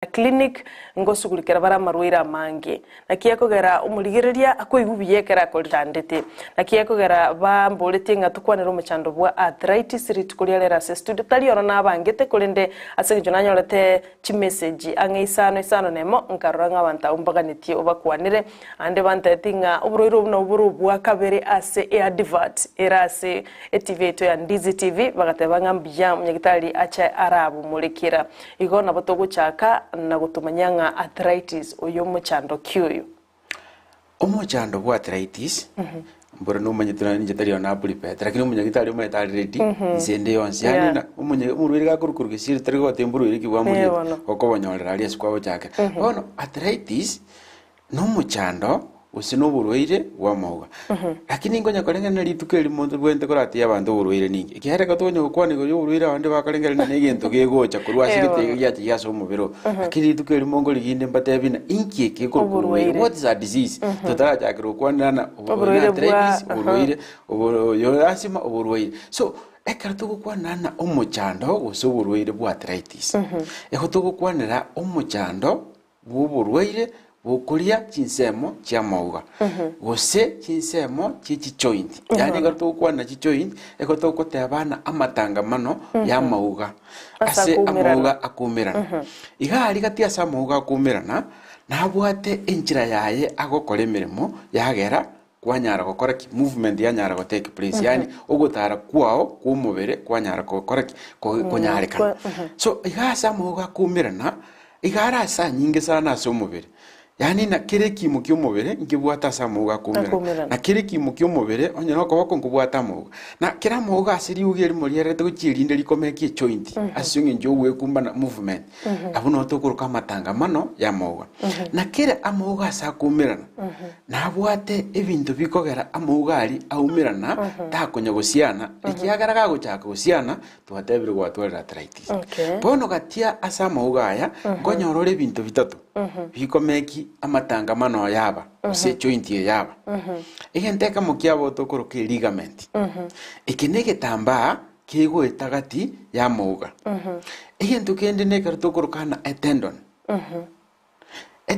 clinic ngosugulikira bara marwira mangi nakia kugera umurigiriria akoigubiyekera kolitandete nakia kugera ba mbolete ngatukwanira umuchando bwa arthritis ritukulialera studio tali ona nabangete kulinde asengijona nyorete chi message angeisano nemo nkaranga banta umbaganitie obakwanire ande banta tinga uburoiro buna ubwa kabere ase advert erase etivate ya Ndizi TV bagatebanga mbya munyagitari acha arabu mulikira igona botoguchaka na gutumanyanga arthritis uyo muchando kyuyo omuchando bwa arthritis mbora no manyitana njitari ona prepare lakini umunyagitari umayitari ready izende yonse yani na umurwiri gakurukuru gisiri tari gotemburu iki bwa muri okobonyorera ali eskwabo chake ono arthritis no muchando usino burwaire wa mauga lakini ngonya kolengana litukeli muntu bwente korati abantu burwaire ningi ikihera gatonyo gukwane go burwaire abandi bakalengana n'egintu gegocha kurwa sigite yachi yaso mubiro lakini litukeli mongo liginde mbatebina inki ke burwaire what is a disease totara akiro kwanana burwaire yo asima burwaire so ekarto kwanana omuchando usoburwaire bwa arthritis ekoto kwanira omuchando burwaire bukuria chinsemo chia mauga gose chinsemo chichi joint yani gato kwana chi joint ekoto kotebana amatangamano ya mauga ase amauga akumirana igari gatia sa mauga akumirana nabwate enjira yaye agokora emirimo yagera kwanyara gukora ki movement yanyara go take place yani ogutara kwao kumubere kwanyara gukora ki kunyareka so igasa mauga akumirana igara sa nyinge sana so mubere yani na kire kimu ky'umubere ngibwata samuga kumera na kire kimu ky'umubere onyana ko bakongubwata mu na kira muga asiri ugeri muri rete gukirinde likomeke joint asunge njogwe kumba na movement abuno tokuruka matangamano ya muga na kire amuga sakumera na bwate ebintu bikogera amuga ali aumirana takonya gusiana ikiagaraga guchaka gusiana twatebire gwatwara arthritis bono gatia asamuga aya konyorore ebintu bitatu bikomeki amatangamano yaba se joint yaba igenteka mukiabo tokuruka ligament ikinege tamba kigo etagati ya muga igentu kende ne kartokuruka na tendon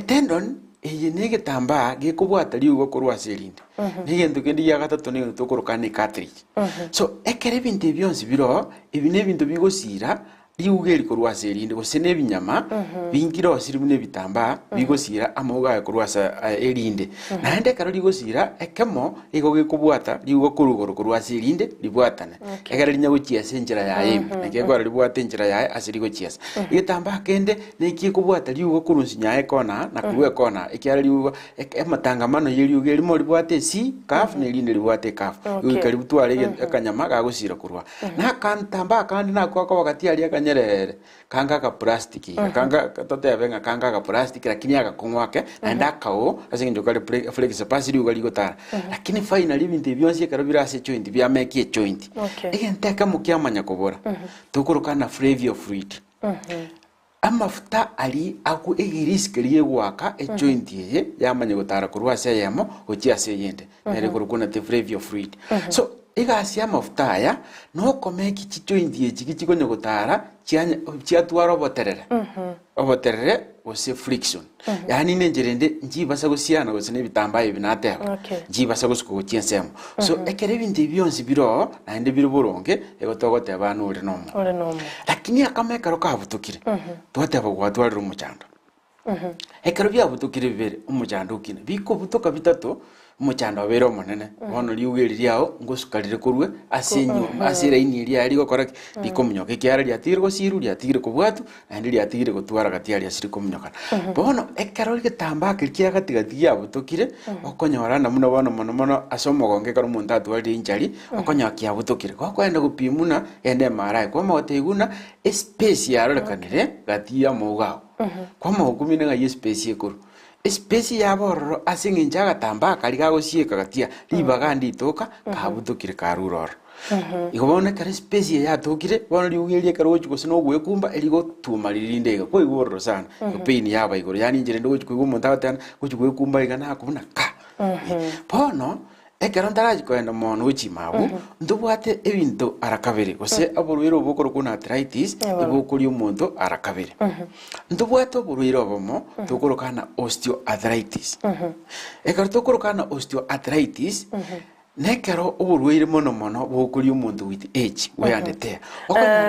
tendon iyenege tamba gekubwata liugo kurwa serinde nigentu kende ya gatatu ne tokuruka ni cartilage so ekere bintu byonsi biro ibine bintu bigosira liugeri kurwa serinde gosene binyama bingiro siri mune bitamba bigosira amuga ya kurwa erinde na ende karo ligosira ekemo igoge kubwata liugo kurugoro kurwa serinde libwatana egara linya guchia senjera ya yemi nekegora libwata enjera ya asiri guchia itamba kende neki kubwata liugo kurunsinya ekona na kuwe kona ikyara liugo ematangamano yeliugo limo libwate si kaf ne linde libwate kaf ukari butware akanyama gagusira kurwa na kantamba kandi na kwa wakati ali akanyerere kanga ka plastiki kanga tote avenga kanga ka plastiki lakini akakongwake anda kao asinjo kale flex pasiri ugali gotara lakini finally bintu byonse karabira ase joint bya make joint igenteka mukyamanya kobora tukuruka na flavor fluid amafuta ali aku egiriske liyegwaka joint ye yamanya gotara kurwa ase yemo ochi ase yende nere kurukuna te flavor fluid so igasi amafuta aya no komeki chijoint ye chikikonyo gotara chia twaro boterere oboterere ose friction yani nenjerende njibasa gusiana gusene bitambaye binateba njibasa gusuko chiensemo so ekere bindi byonsi biro naende biro boronge egotogote abantu uri nomo lakini akameka rokabutukire twateba gwatwarira umuchando ekero byabutukire bibere umuchando ukine biko butoka bitatu umuchando abero monene bono liugeriao ngosukarire kurwe asenyo asira iniri ali gokora likomunyoka kyara lyatire gosiru lyatire kubwatu andi lyatire gotwara gatiari asiri komunyoka bono ekero getamba kirkia gatigati yabutokire okonyora na muno bono mono asomogonge karo muntu atwari injari okonyoka yabutokire gokwenda gupimuna ende mara kwa moteguna space yarorekanire gatia mogao kwa mogumine ga space ekuru espesi yabororo asinginja gatamba kali gagosieka gatia libaga nditoka kabutukire karuroro igobone kare espesi yatokire bono liugerie karo gusino gwekumba eligo tumalirindega ko igororo sana pain yaba igoro yani njire ndo gwekumba mutata gwekumba igana kubuna ka bono ekero ntaraji kwenda mono uchimabu ndubwate ebinto arakabere gose oborwire obukoro kuna arthritis ibukuri omonto arakabere ndubwate oborwire obomo tukorokana osteoarthritis ekero tukorokana osteoarthritis nekero oborwire mono bukuri omonto with age weyandete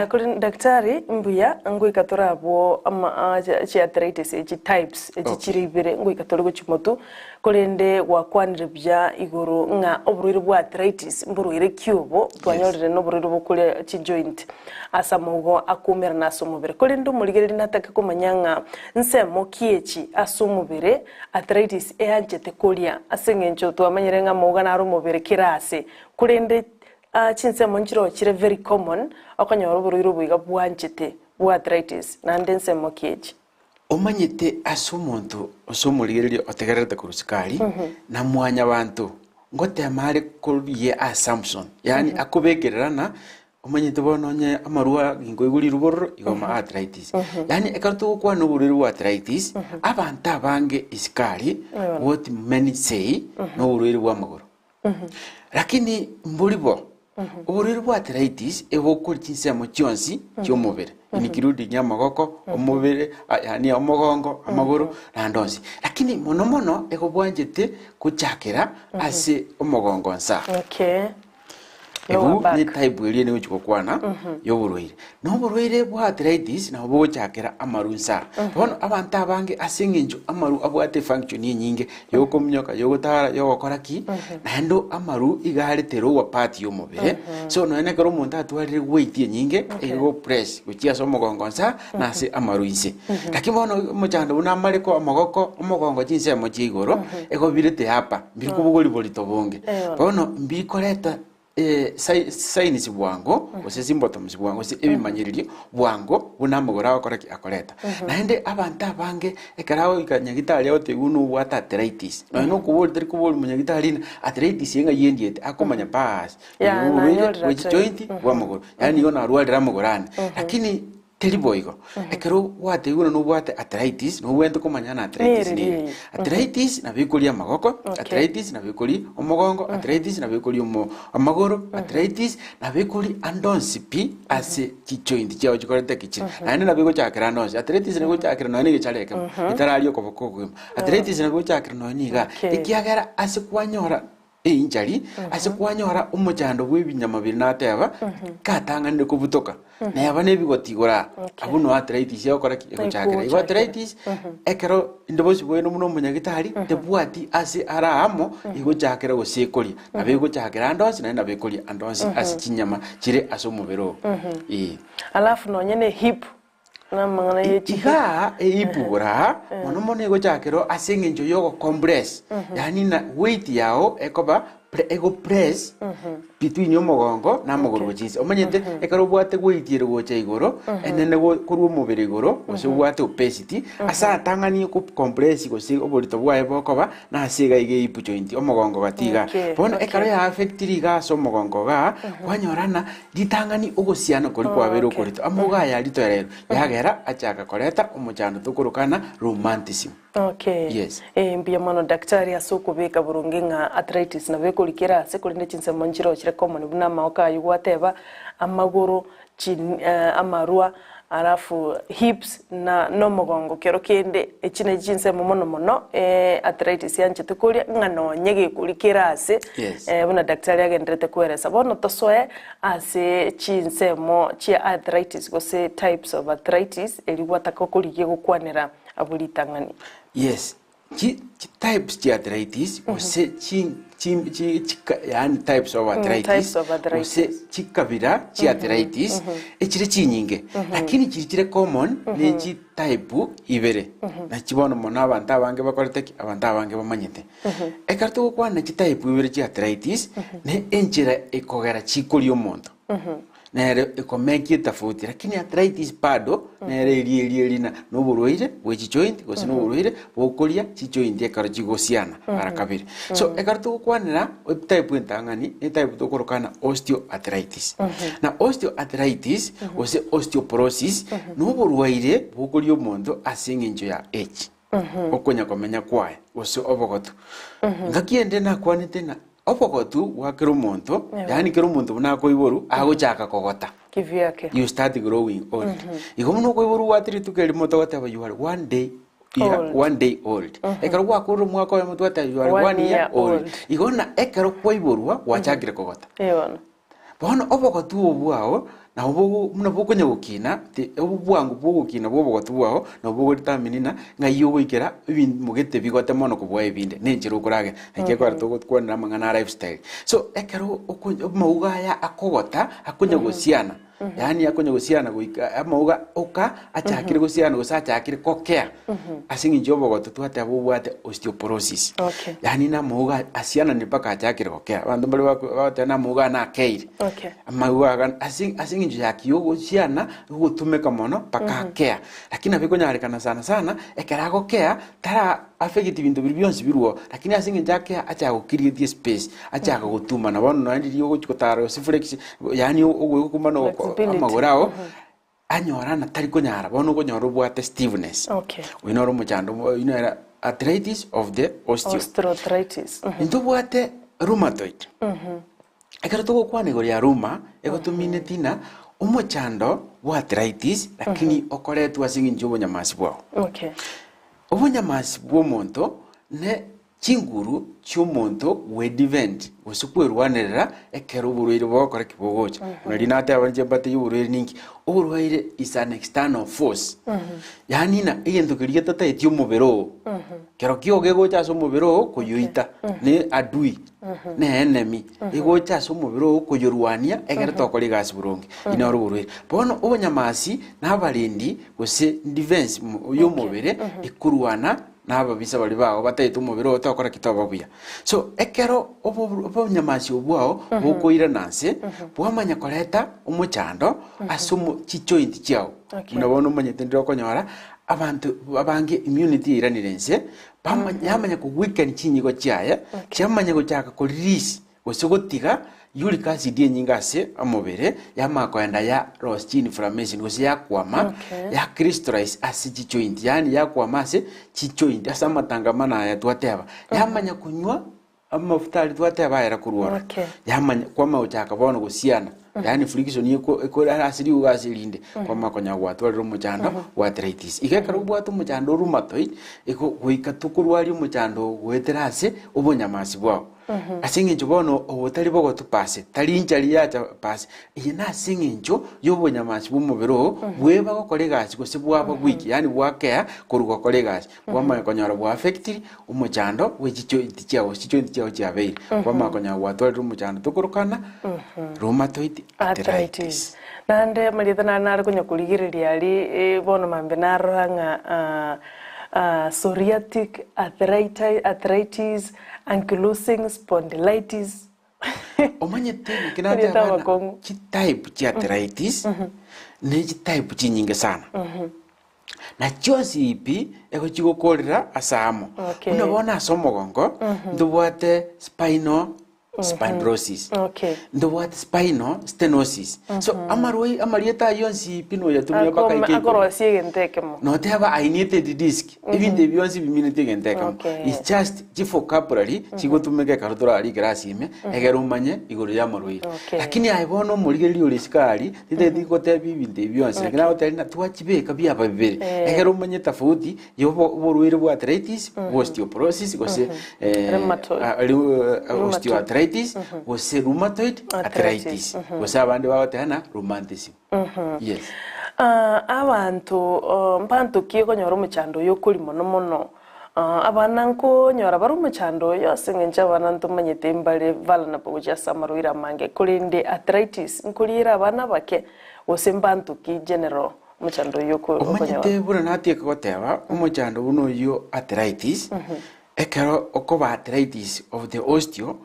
kuri daktari mbuya ngoika torabo ama arthritis types chiri ibere ngoika torego chimotu kolende wakwanire bya igoro nga oburwire bwa arthritis mburwire kyobo twanyorere no burwire bukuri chi joint asamugo akumera naso mubere kolende umurigereri nataka kumanyanga nsemo kiechi asumubere arthritis eyanjete kolia asengencho twamanyire nga muga naro mubere kirase kolende chinsemo nchiro chire very common akanyora oburwire bwiga bwanjete bwa arthritis nande nsemo kiechi omanyete asumuntu osomurigererio otegerete kurusikali na mwanya bantu ngote amare kuriye assumption yani akubegererana omanyete bononye amarua gingo iguri ruboro igoma arthritis yani ekartu kwa no bururu arthritis abantu abange isikali what many say no bururu bwa magoro lakini mburibo ubururu bwa arthritis ebokuri chinsemo chionsi cyomubere inikirudi nyamagoko omubere yani omogongo amaguru na ndonsi lakini mono ego bwanjete kuchakira ase omogongo nsa ego ni type eri ni uchuko kwana yoburwire no burwire bwa arthritis na buchakira amaru nsa bono abantu abange asengenjo amaru abwate function nyinge yoko mnyoka yogotara yogokoraki nando amaru igaretero wa part yomubere so no ene kero muntu atwarire weight nyinge ego press kuchia so mogongo nsa na se amaru inse lakini bono mujando una mareko amagoko omogongo chinse mo chigoro ego birete hapa mbikubugori bolito bonge bono mbikoreta sainisi bwango ose symptoms bwango se ebimanyiririo bwango bunamugora akoraki akoreta naende abantu abange ekarawo ikanyagitari otegunu bwata arthritis no kubori tari kubori munyagitari arthritis yenga yendiete akomanya pass which joint bwamugoro yani yona arwalira mugorane lakini teliboigo ekero wate uno no bwate arthritis no wento komanyana arthritis ni arthritis na bikulia magoko arthritis na bikuli omogongo arthritis na bikuli amagoro arthritis na bikuli andonsi pi ase chijoint chao chikorete kichi na na biko chakira ndonsi arthritis na go chakira no ni gichareke itarario koboko arthritis na go chakira no niga ikiagera ase kwanyora injari ase kwanyora umuchando bw'ibinyama birinateba katanganire kubutoka na yabane bigotigora abuno arthritis yakora ekuchakira arthritis ekero ndobosi bweno muno munyagitari tebwati ase aramo igochakira gosekori abegochakira ndonsi na nabekori andonsi ase chinyama chire ase omubero alafu no nyene hip na mangana yechiga eibura mono nego chakero asengenjo yogo compress yani na weight yao ekoba ego press between omogongo na mogoro chinsi omanyete ekaro bwate weight yero gocha igoro enene go kuru omubere igoro ose bwate obesity asa tangani ku compress go se oborito bwae bokoba na asiga ige ipu joint omogongo batiga bono ekaro ya affect riga so omogongo ga kwanyorana ditangani ogosiana kori kwa bero korito amoga ya rito rero yagera achaka koreta omuchando tukurukana romanticism yes mbia mano daktari asoko beka burungi nga arthritis na beko likira se kulinde chinse monjiro chire common buna maoka yugwateba amaguru amarua alafu hips na nomogongo kero kende echine chinse mono arthritis yanje tukulia ngano nyege kulikira ase buna daktari agendrete kueresa bono tosoe ase chinse mo chia arthritis gose types of arthritis eliwata kokuliye gukwanira abulitangani yes types of arthritis ose yani types of arthritis ose chikabira chi arthritis echire chinyinge lakini chire common ni chi type ibere na chibono mona abantu abange bakorete abantu abange bamanyete ekarto kwana chi type ibere chi arthritis ne enchira ekogera chikoli omonto nere ekomeki tofauti lakini arthritis bado nere eri no burwaire wechi joint gose no burwaire bokolia chi joint ekaro chigosiana arakabiri so ekarto kwanira type entangani type tokorokana osteoarthritis na osteoarthritis gose osteoporosis no burwaire bokolia omonto asengenjo ya age okonya komenya kwae gose obogoto ngakiende na kwanete na opogotu wakero omonto yani kero omonto buna koiboru agochaka kogota kivyake you start growing old igo muno koiboru watiri tukeri moto goteba you are one day old ekero gwakoro mwaka wa moto goteba you are 1 year old igo na ekero koiborwa wachakire kogota bono obogotu obwao na obo muna bokonya gukina te obwangu bogukina bobogotu bwao na bogoritamina ngaiyo goikera ibintu mugete bigote mono kubwa ebinde nenjiro ukurage eke kwa tugotwona mangana lifestyle so ekero mauga ya akogota akonya gusiana yani akonya gusiana goika amauga oka achakire gusiana gusachakire kokea asingi njobogotu twate abobwate osteoporosis yani na mauga asiana ni paka achakire kokea bandu bali bate na mauga na keire mauga asingi njo yakiyo ciana gutumeka mono paka kea lakini abikonyarikana sana ekerago kea tara affect bintu byonsi biruo lakini asingi njake acha gukirithie space acha gutuma na bono no ndiyo gukotara siflex yani ogwe no amagorao anyora na tari konyara bono konyora bwate stiffness winoro muchando inera arthritis of the osteoarthritis into bwate rheumatoid ekero tugo kwane goria ruma egotumine tina umuchando wa arthritis lakini okoretwa singi njobo nyamasi bwao obunyamasi bw'omonto ne chinguru cy'omonto wedivent usukwerwanerera ekero uburwire bwakora kibogocha nari nate abanje bate y'uburwire ninki uburwire is an external force yani na igento kiriye tata etyo mubero kero kioge gocha so mubero kuyuita ne adui ne enemy igocha so mubero kuyurwania egere tokori gas burongi ina uburwire bono obunyamasi n'abarindi gose defense y'umubere ikurwana naba bisa bali bawo batayita umubiro otokora kitaba buya so ekero obo nyamasi obwao bokoira nanse bwamanya koleta umuchando asumu chijoint cyao munabona umanyete ndiro konyora abantu abange immunity iranirense yamanya ku weekend chinyigo cyaya cyamanya guchaka ko release gosogotiga uric acid yenyingase amobere yamakwenda ya lost inflammation gose yakwama ya crystallize acid joint yani yakwama se chijoint asamatangamana ya twateba yamanya kunywa amafuta ali twateba era kurwara yamanya kwama uchaka bono gusiana yani friction yeko asiri ugasilinde kwama konya gwatwara umuchando wa arthritis igekara ubwatu umuchando rheumatoid iko guika tukurwari umuchando gweterase ubunyamasi bwao asinginjo bono obutari bogo tupase tari njari yacha pase ina singinjo yobunyamasi bumubiro bweba gokoregasi gose bwaba gwiki yani bwakea kurugo koregasi bwama konyara bwa affect umuchando wechicho chicho cyabeire bwama konya gwatwara umuchando tukurukana rheumatoid arthritis nande malithana nari kunya kuligiriria ali bono mambe naranga psoriatic arthritis ankylosing spondylitis omanyete kinata ki type ya arthritis ne type chinyinge sana na chosi ipi ego chigokorera asamo unabona asomogongo ndubwate spinal fibrosis ndubwate spinal stenosis so amarieta yonsi pino ya tumia baka ike akoro sigentekemo no te have a herniated disc even the beyonce biminete gentekemo it's just vocabulary chigotumeke karutura ali grasime egero manye iguru ya marui lakini aibono murigeri uri skali tite dikote bibinde beyonce lakini hotel na twachibeka bya babere egero manye tofauti yobo uruire bwa arthritis osteoporosis gose osteoarthritis gose rheumatoid arthritis gose abandi bawatana rheumatism yes abantu mpanto kiyo nyoro muchando yo kuri mono abana nko nyora bari muchando yose ngenja abana ntumanyete mbale vala na poja samaruira mange kulinde arthritis nkulira abana bake gose mpanto ki general muchando yo ko omanyete bura natie koteba umuchando buno yo arthritis ekero okoba arthritis of the osteo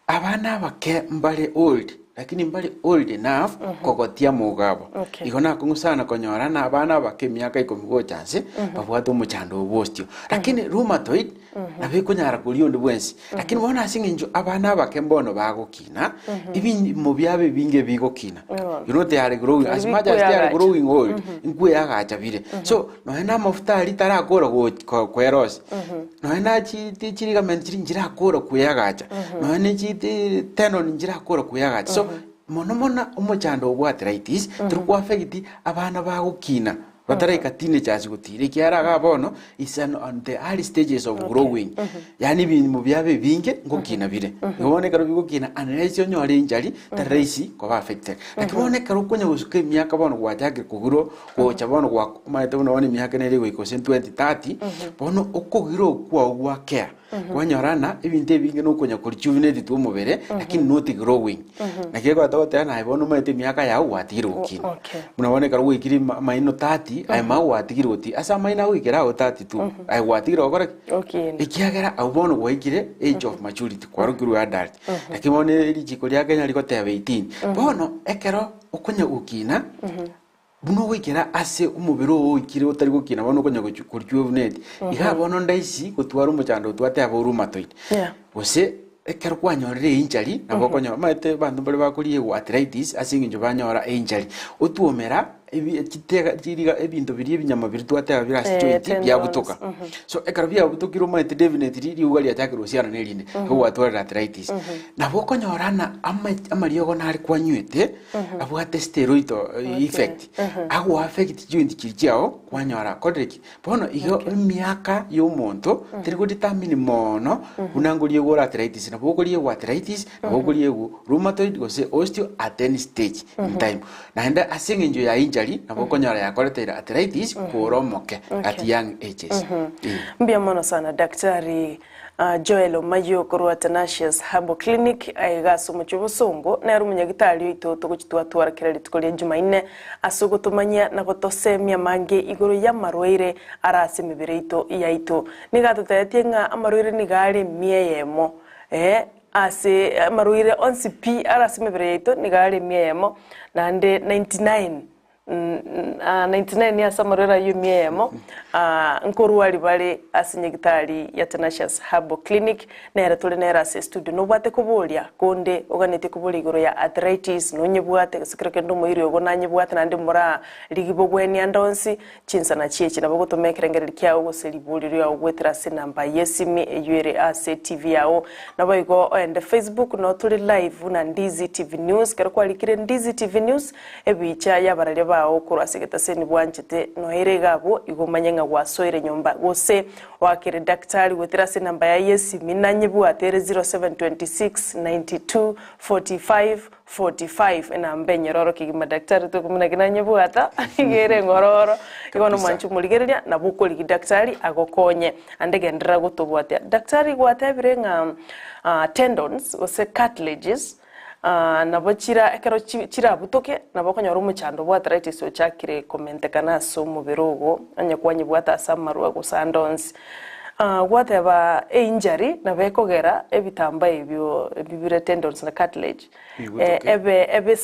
abana bake mbale old lakini mbali old enough kogotia mugabo igona kungusana konyora na abana bakemiaka 10 chance babwata omochando obostio lakini rheumatoid na bikunyara kuri onde bwensi lakini bona asinginjo abana bakembono bagokina ibi mu byabe binge bigokina you know they are growing as much as they are growing old ingwe agacha bire so no ena mafuta ali tarakora kweros no ena chiri gamen chiri njira akora kuyagacha no ena chiti tenon njira akora kuyagacha so mono omochando obwa arthritis turukwa affect abana bagokina bataraika teenagers gutire kiaraga bono is on the early stages of growing yani bintu byabe binge ngokina bire ngone karo bigokina unless nyore injari taraisi ko affected lakini karo kunya gusuke myaka bono gwajage kuguro gocha bono gwa maite bono wani myaka nere goiko 2030 bono okugiro kwa care kwanyorana ibinte binge no kunya kuri juvenile tu mubere lakini not growing nakiko atote na bono maite myaka ya watiro gukina munabone karo gwikiri maino 30 ai mawatigiro ti asa maina wikira o 32 ai watigiro okora ikiagera abono gwikire age of maturity kwarukiru adult lakini one rijiko lya Kenya liko tebe 18 bono ekero okunya ukina buno wikira ase umubiro ikire utari gukina bono kunya kuryuvenate iha bono ndaisi gutwara umuchando twate abo rheumatoid ose ekero kwanyorere injari nabo konyo maite bantu bali bakuriye arthritis asinginjo banyora injari otuomera ebitega jiriga ebintu biri ebinyama biri twatega birasi joint bya butoka so ekero bya butokiro maite definitely riugali atakiro siana nerinde ho atwara arthritis nabo konyorana amariyogo nari kwanywete abwate steroid effect ago affect joint kirjao kwanyora kodreki bono iyo miaka yo monto trigo determine mono unangoliye go arthritis nabo goliye arthritis nabo goliye rheumatoid gose osteo at any stage in time na enda asinginjo ya injari nabo konyara yakoretera arthritis koromoke at young ages mbia mono sana daktari Joel Omayio korwa Tenacious Herbal Clinic aigaso muchubusongo na rumunyagitari ito tuguchitwa twarakira litikolie Jumaine asugutumanya na gotosemia mange iguru ya marwaire arasi mibire ito yaito nigatutayetie nga amarwaire nigari mieyemo ase marwaire onsi p arasi mibire yaito nigari mieyemo na nde 99 ya samarera yumiemo nkoruwali bale asinyegitari ya Tenacious Herbal Clinic na era tole na era studio no bwate kubulia konde oganete kubuli igoro ya arthritis no nyebwate sikireke ndo moiri ogo na nyebwate na ndimura ligibogweni andonsi chinsa na chiechi na bogoto mekerengere kyao goselibuli ya ogwetera sinamba yesimi eyure ase TV yao na boigo and Facebook no tole live na Ndizi TV News kero kwalikire Ndizi TV News ebicha yabarale bao kurasegeta seni bwanchete no eregabo igomanyenga gwasoire nyomba gose wakire daktari wetera sinamba ya yesimi nanyebu atere 0726 92 45 ena mbenye roro kigima daktari to kumuna kinanye buata igere ngororo igono manchu muligereria na buko ligi daktari agokonye andege ndira gutobwate daktari gwate birenga tendons ose cartilages na bochira ekero chira butoke na bokonyora umuchando bwa arthritis ochakire komente kana so mubirogo anya kwanye bwata samarwa gusandons whatever injury na bekogera ebitamba ebyo bibire tendons na cartilage ebe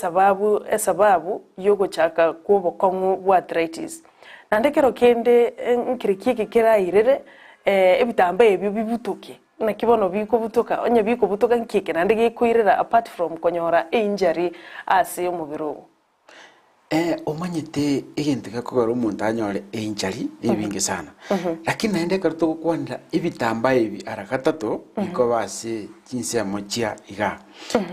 sababu yogo chaka kubo kongu bwa arthritis na ndekero kende nkirikiki kira irere ebitamba ebyo bibutuke na kibono biko butuka onye biko butuka nkike na ndege kuirera apart from konyora injury ase umubiro omanyete egente gakogora omuntu anyore injury ebinge sana lakini naende karto kwanda ebitamba ebi arakatato biko base kinse mochia iga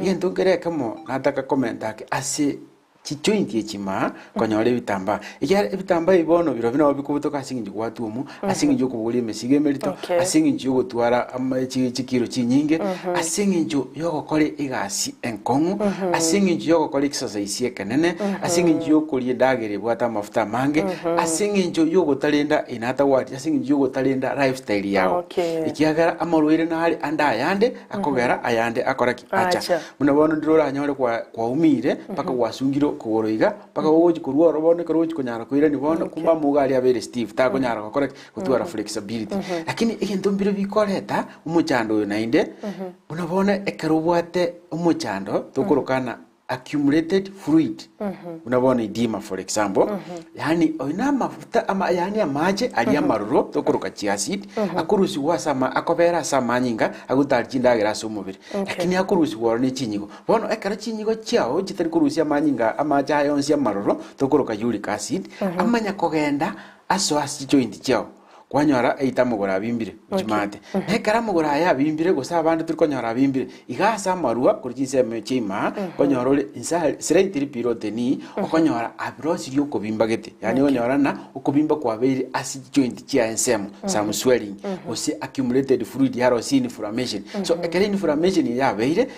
egente ngereka mo nataka komenta ase chichointi echima konyore bitamba ikyara ebitamba ibono biro bino bikubutoka asingi gwatumu asingi kubuli mesige melito asingi gutwara chikiro chinyinge asingi yogokore igasi enkongu asingi yogokore exercise yekenene asingi yokuri dagere bwata mafuta mange asingi yogotalenda inata wati asingi yogotalenda lifestyle yao ikyagara amorwire nali andayande akogera ayande akoraki acha munabono ndiro anyore kwa umire paka wasungiro kuoroiga paka woji kurwa robone kuroji kunyara kuira ni bono kumba mugali abere Steve ta kunyara kokore kutwara flexibility lakini igento mbiro bikoreta umuchando nainde unabona ekarubwate umuchando tokorokana accumulated fluid. Unabona edema for example. Yani oina mafuta ama yani amaje ali amaruro tokoroka chiacid akurusi wasama akobera sama nyinga agutarjinda geraso mubiri. Lakini akurusi warone chinyigo. Bono ekara chinyigo chiao chitari kurusi amanyinga amaja yonsi amaruro tokoroka uric acid amanya kogenda aso asi joint chiao. Kwanyora eita mugora bimbire chimate nekara mugora ya bimbire gosa abandu turi konyora bimbire igasa marua kurjise mechima konyorole insa slightly piroteni okonyora abrosi ryo kobimba gete yani onyora na okobimba kwa beire acid joint chia ensemo some swelling ose accumulated fluid haro sin inflammation so ekere inflammation ya beire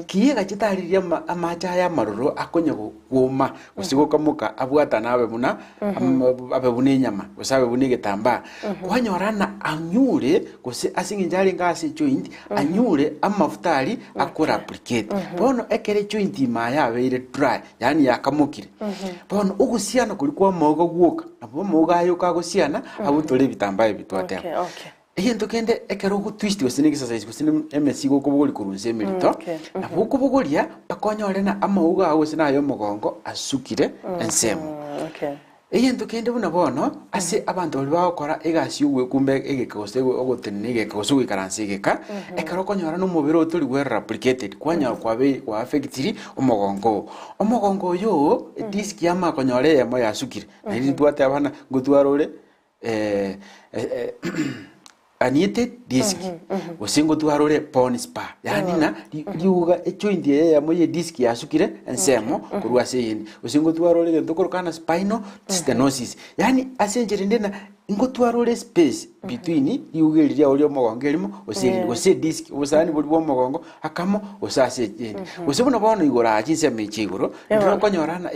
kiega chitariria amaja ya maruro akonya goma usigo kamuka abwata nawe buna abebune nyama usabe bunige tamba wanyorana anyure kose asinginjari ngase joint anyure amafutari akora applicate bono ekere joint maya beire dry yani yakamukire bono ugusiana kulikuwa mogo guoka abo moga ayo kagusiana abutore bitambaye bitwate Ento kende ekero go twist wasine exercise wasine MSC go kubugori kurunze milito na buko bugoria bakonyore na amauga awo sina yo mugongo asukire ensemo Ento kende buna bono ase abantu bali bakora egasi ugwe kumbe egekose ogotene egekose gwikaranse egeka ekero konyora no mubiro oturi we replicated kwanya kwa affectiri omugongo yo disk ya makonyore yamo yasukire na iri twate abana gutwarore aniete disk usingo tuharore pon spa yani na liuga joint ya moye disk ya sukire ensemo kurwa seyini usingo tuharore ndokorokana spinal stenosis yani asenjere ndena ngo tuharore space between liuga liya olyo mogongelimo ose disk usani buli mogongo akamo usase jeni usibona bono igora achinse mechigoro ndiro konyorana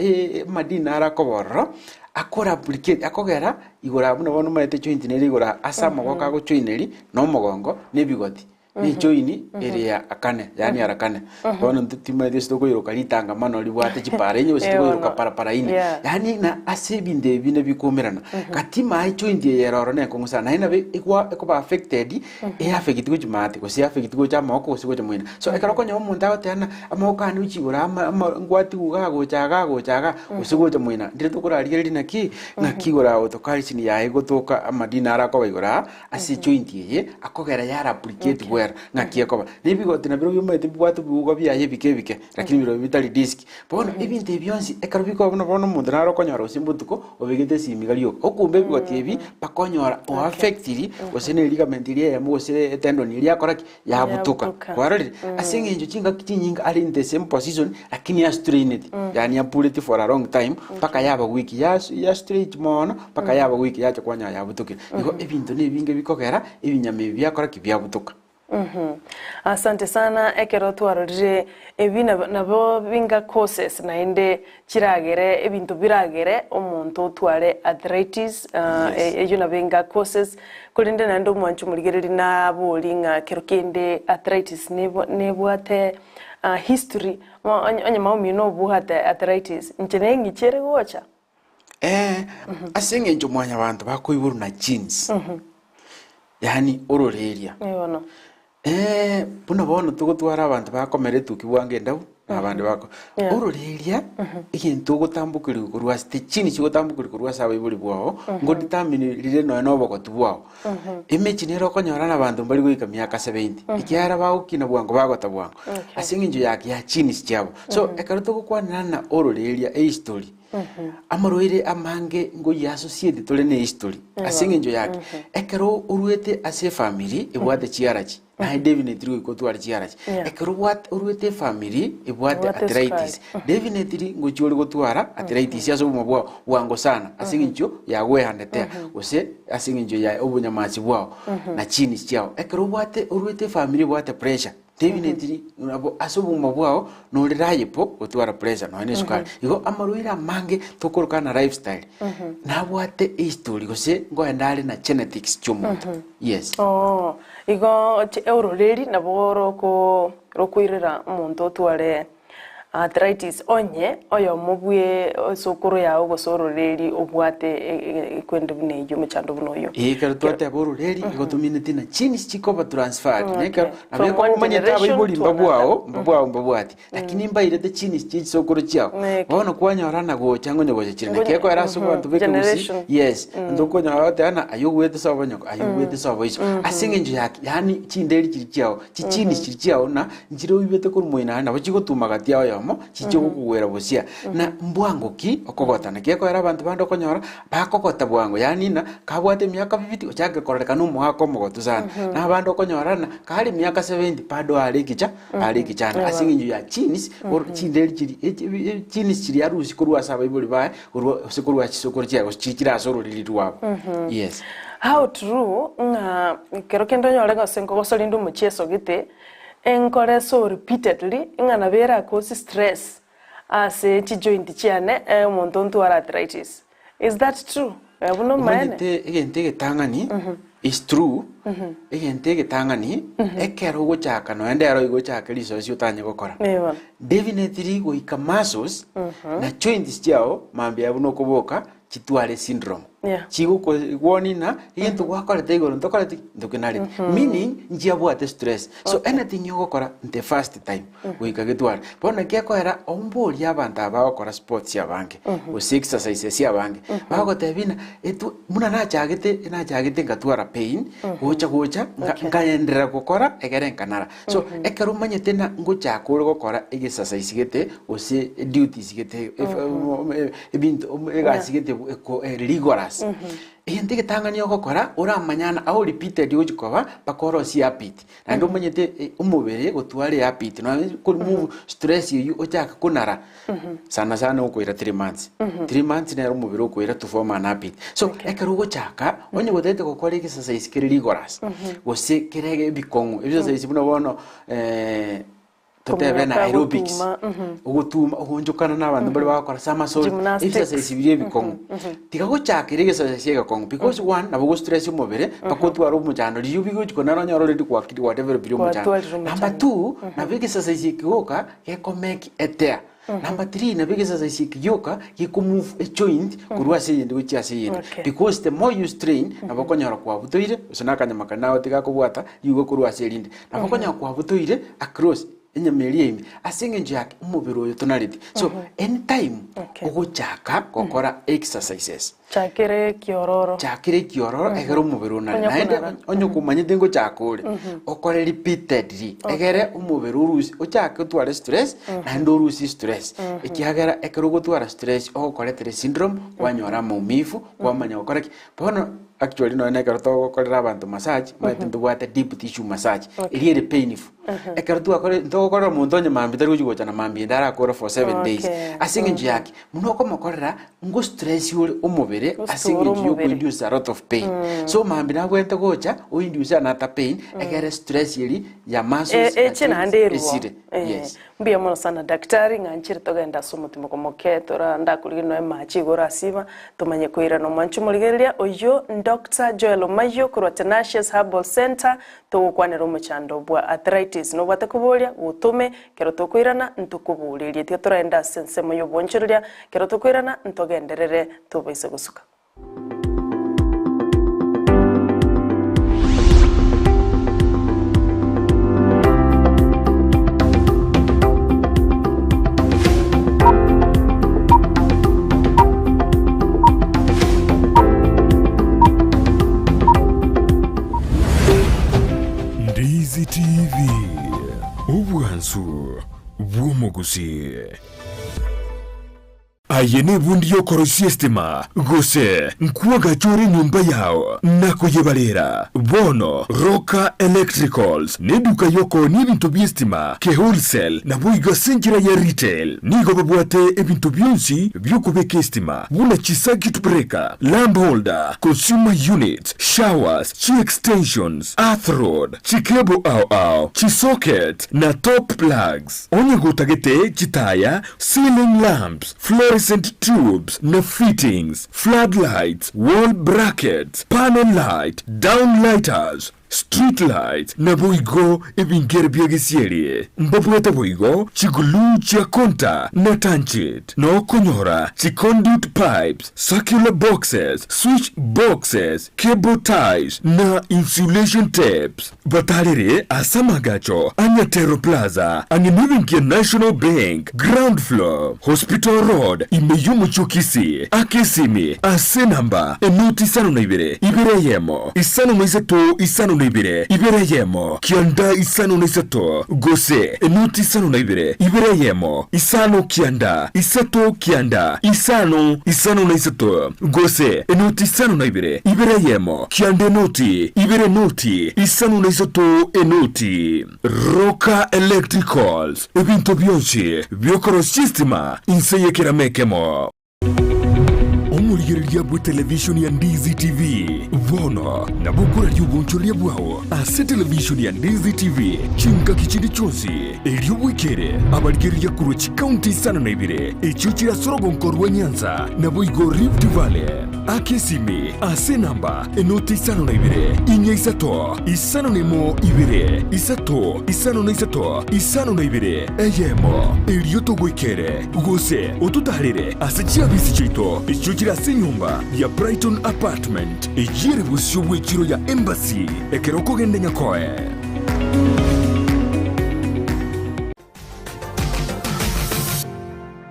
madina ara koboro akora applicate akogera igora buna bono maete joint neri igora asama goka go joineri no mogongo nebigoti ni joini area akane yani arakane bono ntima desto ko iroka litanga mano libwate chipare nyo sito iroka para ine yani na asebinde bine bikomerana katima joint yeroro ne ko ngusana ina be ikwa ekoba affected affect go chimate ko si affect go chama ko si go chimwina so ekaro ko nyomo ndawo tena amoka ni uchigora ama ngwati ugago chaga usigo chimwina ndire to kora riri na kigora otokari chini ya ego toka amadina ara ko igora asi joint ye akogera yara applicate ngakia koba nibigote na biro bimete bwatu bugo byaye bike lakini biro bitali disk bono ibinte byonsi ekarubiko bono mundana ro konyora usimbutuko obegete simigalio okumbe bigote ebi pakonyora o affectiri osene ligament iri ya mugose tendon iri akora ya butuka kwarari asinge injo chinga kinyinga ali in the same position lakini ya strained yani ya pull it for a long time paka yaba wiki ya straight mono paka yaba wiki ya kwanya ya butuka iko ibinto nebinge bikogera ibinyame byakora kibya butuka Asante sana ekero twarorire ebina nabo binga causes na inde kiragere ebintu biragere omuntu tware arthritis ejo na binga causes kulinde na ndo mwanchu muligereri na bolinga kero kende arthritis nebwate history onye maumi no buhate arthritis njenengi chere gocha asenge njo mwanya abantu bakoiburu na genes yani ororeria buna bono tugutwara abantu bakomere tukibwange ndabu abandi bako ororeria ikintu gutambukira kurwa stechini chigutambukira kurwa sabe buri bwao ngo determine rire no boko tubwao image nero konyora na bantu bari gwika myaka 70 ikiara bawo kina bwango bagota bwango asinginjo yake ya chini sichabo so ekaruto gukwana na ororeria history amaroire amange ngo yassociate tole ne history asinginjo yake ekero uruete ase family ebwate chiarachi na definitely ko twari chiarachi ekero what uruete family ebwate arthritis definitely ngo chori gotwara arthritis yaso mubwa wango sana asinginjo yagwe handete ose asinginjo ya obunyamachi bwao na chini chiao ekero bwate uruete family bwate pressure definitely nabo asobu mabwao no rirayepo gotwara pressure no ene sukari igo amaruira mange tokoroka na lifestyle nabwate history gose ngo endale na genetics chomuntu yes igo euroreri nabo roko rokwirira umuntu tware arthritis onye oyo mobwe sokoro yawo gosororeri obwate kwende bune yo mechando bunoyo karotwate abororeri igotumine tina chini chikoba transfer neka abeko manye taba iboli mbabwati lakini mbairete chini sokoro chiao bona kwanyorana go chango nyogo chirene keko era so bantu bekusi yes ndoko nyote ana ayogwete sobo nyoko ayogwete sobo iso asinge nju yake yani chinderi chirichiao chichini chirichiao na njiro ibete kurumuina na bachigo tumagati yao yomo chicho kuwera bosia na mbwango ki okogota na keko era bantu bando konyora bakogota bwango yani na kabwate miaka 50 ochake koreka no muhako mogotu sana na bando konyorana kali miaka 70 pado alikicha alikichana asinge nju ya chini or chinderi chini chiri arusi kurwa saba iboli bae kurwa sikurwa chisokoro chiago chichira soro lilitwa yes how true nga kero kendo nyolenga senko gosolindu mucheso gite enkore so repeatedly nga nabera cause stress ase chi joint chiane omuntu ntwara arthritis. Is that true? Abuno maene egente tangani is true egente tangani ekero gochaka no endero igochaka liso cio tanye gokora definitely go ikamasos na joints chiao mambia buno kuboka chitware syndrome chigo kuonina into gwakorete igoro ntokorete ndokenari meaning njiabwate stress so anything yogokora the first time goikagitwara bona kekora ombori abantu abakora sports yabange o exercises yabange bagotebina etu muna nachagete ngatwara pain gocha ngaendera gukora egere nkanara so ekero manyete na ngocha kore gukora exercise gete ose duties gete ebintu egasigete rigorous Ente ketangani okokora uramanyana aho repeated ujikoba bakoro si apiti na ndo manyete umubere gotware apiti no remove stress yu ochaka kunara sana ukoira 3 months 3 months na umubere ukoira to form an apiti so ekero gochaka onye gotete gokora exercise kiri rigorous gose kirege bikongo exercise buno bono totebe na aerobics ugutuma ugonjukana n'abantu bari bakora somersault exercise biriye bikongo tigagochakire exercise gakongo because one nabo stress umubere bakotwara umujano riyo bigojiko naronyaro redi kwakiri whatever biriyo umujano number 2 nabo exercise kigoka ekomeki etea number 3 nabo exercise kigoka yikumove a joint kurwa seyende gocha seyende because the more you strain nabo konyara kwa butoire usonaka nyamaka nawe tigakobwata yugo kurwa seyende nabo konyara kwa butoire across enyameli asinge njake umubiri oyo tonality so anytime ogochaka kokora exercises chakire kiororo egere umubiri onalinde onyo kumanyite ngo chakore okore repeatedly egere umubiri urusi ochake utware stress na ndo urusi stress ikihagera ekero gutwara stress okore syndrome kwanyora maumivu kwamanya okora bono actually no nekero to gokorera abantu massage matindu bwate deep tissue massage really painful ekero tu akore ndogokora muntu onye mambi tari kujigocha na mambi ndara akora for 7 days asinge njaki muno komokorera ngo stress yuri umubere asinge njiyo ku induce a lot of pain so mambi nabwente gocha o induce another pain egere stress yiri ya muscles esire yes mbia mono sana daktari nganchire togenda sumutima komoke tora ndakurigino emachi gora siba tumanye kuira no manchu muligeria oyo Dr. Joel Omayio kurwa Tenacious Herbal Center tugukwanira umuchando bwa arthritis no batakubolia utume kero tukwirana ntukubulirie tyo turenda sense moyo bonchiruria kero tukwirana ntogenderere tubaise gusuka Ndizi TV ubwansu bw'umuguzi ayene bundi yokoro systema gose nkuwaga chori nyumba yao nako yebalera bono Roka Electricals neduka yoko n'ibintu by'estima ke wholesale na buiga sengira ya retail nigo babwate ebintu byonsi byokubeka estima buna chi circuit breaker lamp holder consumer units showers chi extensions earth rod chi cable chi socket na top plugs onye gutagete chitaya ceiling lamps fluorescent tubes na fittings, floodlights, wall brackets, panel light, downlighters, street lights na boigo ebingere byagisieri mbabweta boigo chigulu cha konta na tanchit no konyora conduit pipes, circular boxes, switch boxes, cable ties na insulation tapes. Batarire asamagacho Anyatero Plaza anginibingia National Bank ground floor Hospital Road imeyumu chukisi akesimi asenamba enuti sanu na ibire yemo isanu na ibire yemo kianda isanu na isato gose enuti sanu na ibire yemo isanu kianda isato kianda isanu na isato gose enuti sanu na ibire yemo kiande noti ibire noti isanu na isato enuti Roka Electricals ebinto byonshi byokoro systema inseye kiramekemo omurigereria bwe television ya Ndizi TV vono na bukura ry'ubunchuri bwawo ase television ya Ndizi TV chinga kichindi chonsi eriobwekere abarigereria kuruchi county sana na ibire echuchira sorogo nkorwa Nyanza na boigo Rift Valley akesimi ase namba enoti sana na ibire inye isato isano nemo ibire isato isano na ibire eyemo erioto gwekere gose otutarire ase chiabisi chito echuchira se nyumba ya Brighton Apartment ejire busyo bwechiro ya Embassy ekeroko gende nyakoe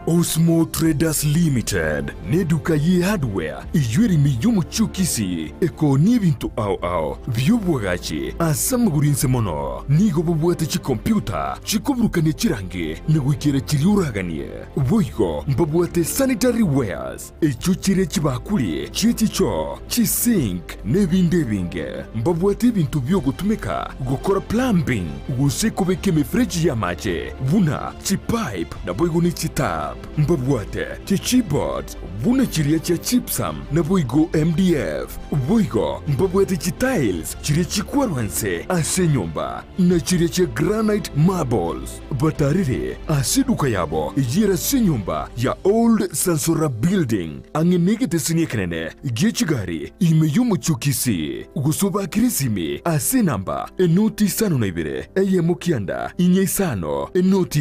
Osmo Traders Limited neduka ye hardware ijweri miyumu chukisi eko nibintu au vyobwagachi asamagurinse mono nigo babwate chi computer chikobrukane chirange negwikere chiriuraganie voigo mbabwate sanitary wares echuchire chibakuli chichicho chisink nebindebinge mbabwate bintu byogutumika gukora plumbing gusekobeke mefreji ya mache vuna chipipe na boigo ni chitap mbabwate chichibot vuna chiria cha chipsam na boigo MDF boigo mbabwate chitiles chiria chikwarwanse ase nyumba na chiria cha granite marbles batarire asiduka yabo ijira se nyumba ya Old Sansora Building angenegete sinyekenene gechigari imeyumu chukisi gusoba kirisimi ase namba enoti sano na ibire eyemo kianda inye isano enoti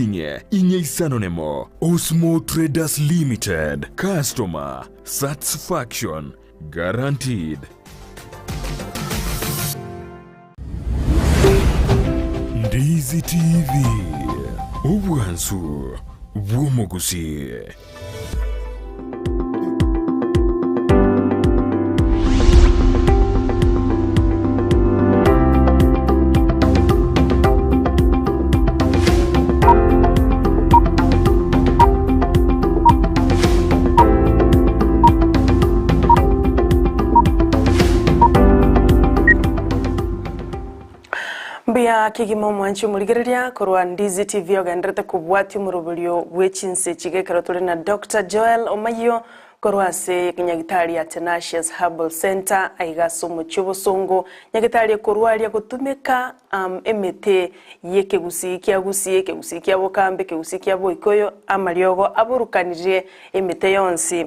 inye isano nemo Osmo Traders Limited customer satisfaction guaranteed. Ndizi TV ubwansu bw'umuguzi. Mbia kigimo mwanchi muligereria korwa Ndizi TV oganderete kubwati murubulio wechinse chigekero tuli na Dr. Joel Omayio korwa se kinyagitari ya Tenacious Herbal Center aigaso muchubusongo nyagitari korwa lya kutumika emete yekegusikia bokambe kegusikia boikoyo amalyogo aburukanije emete yonsi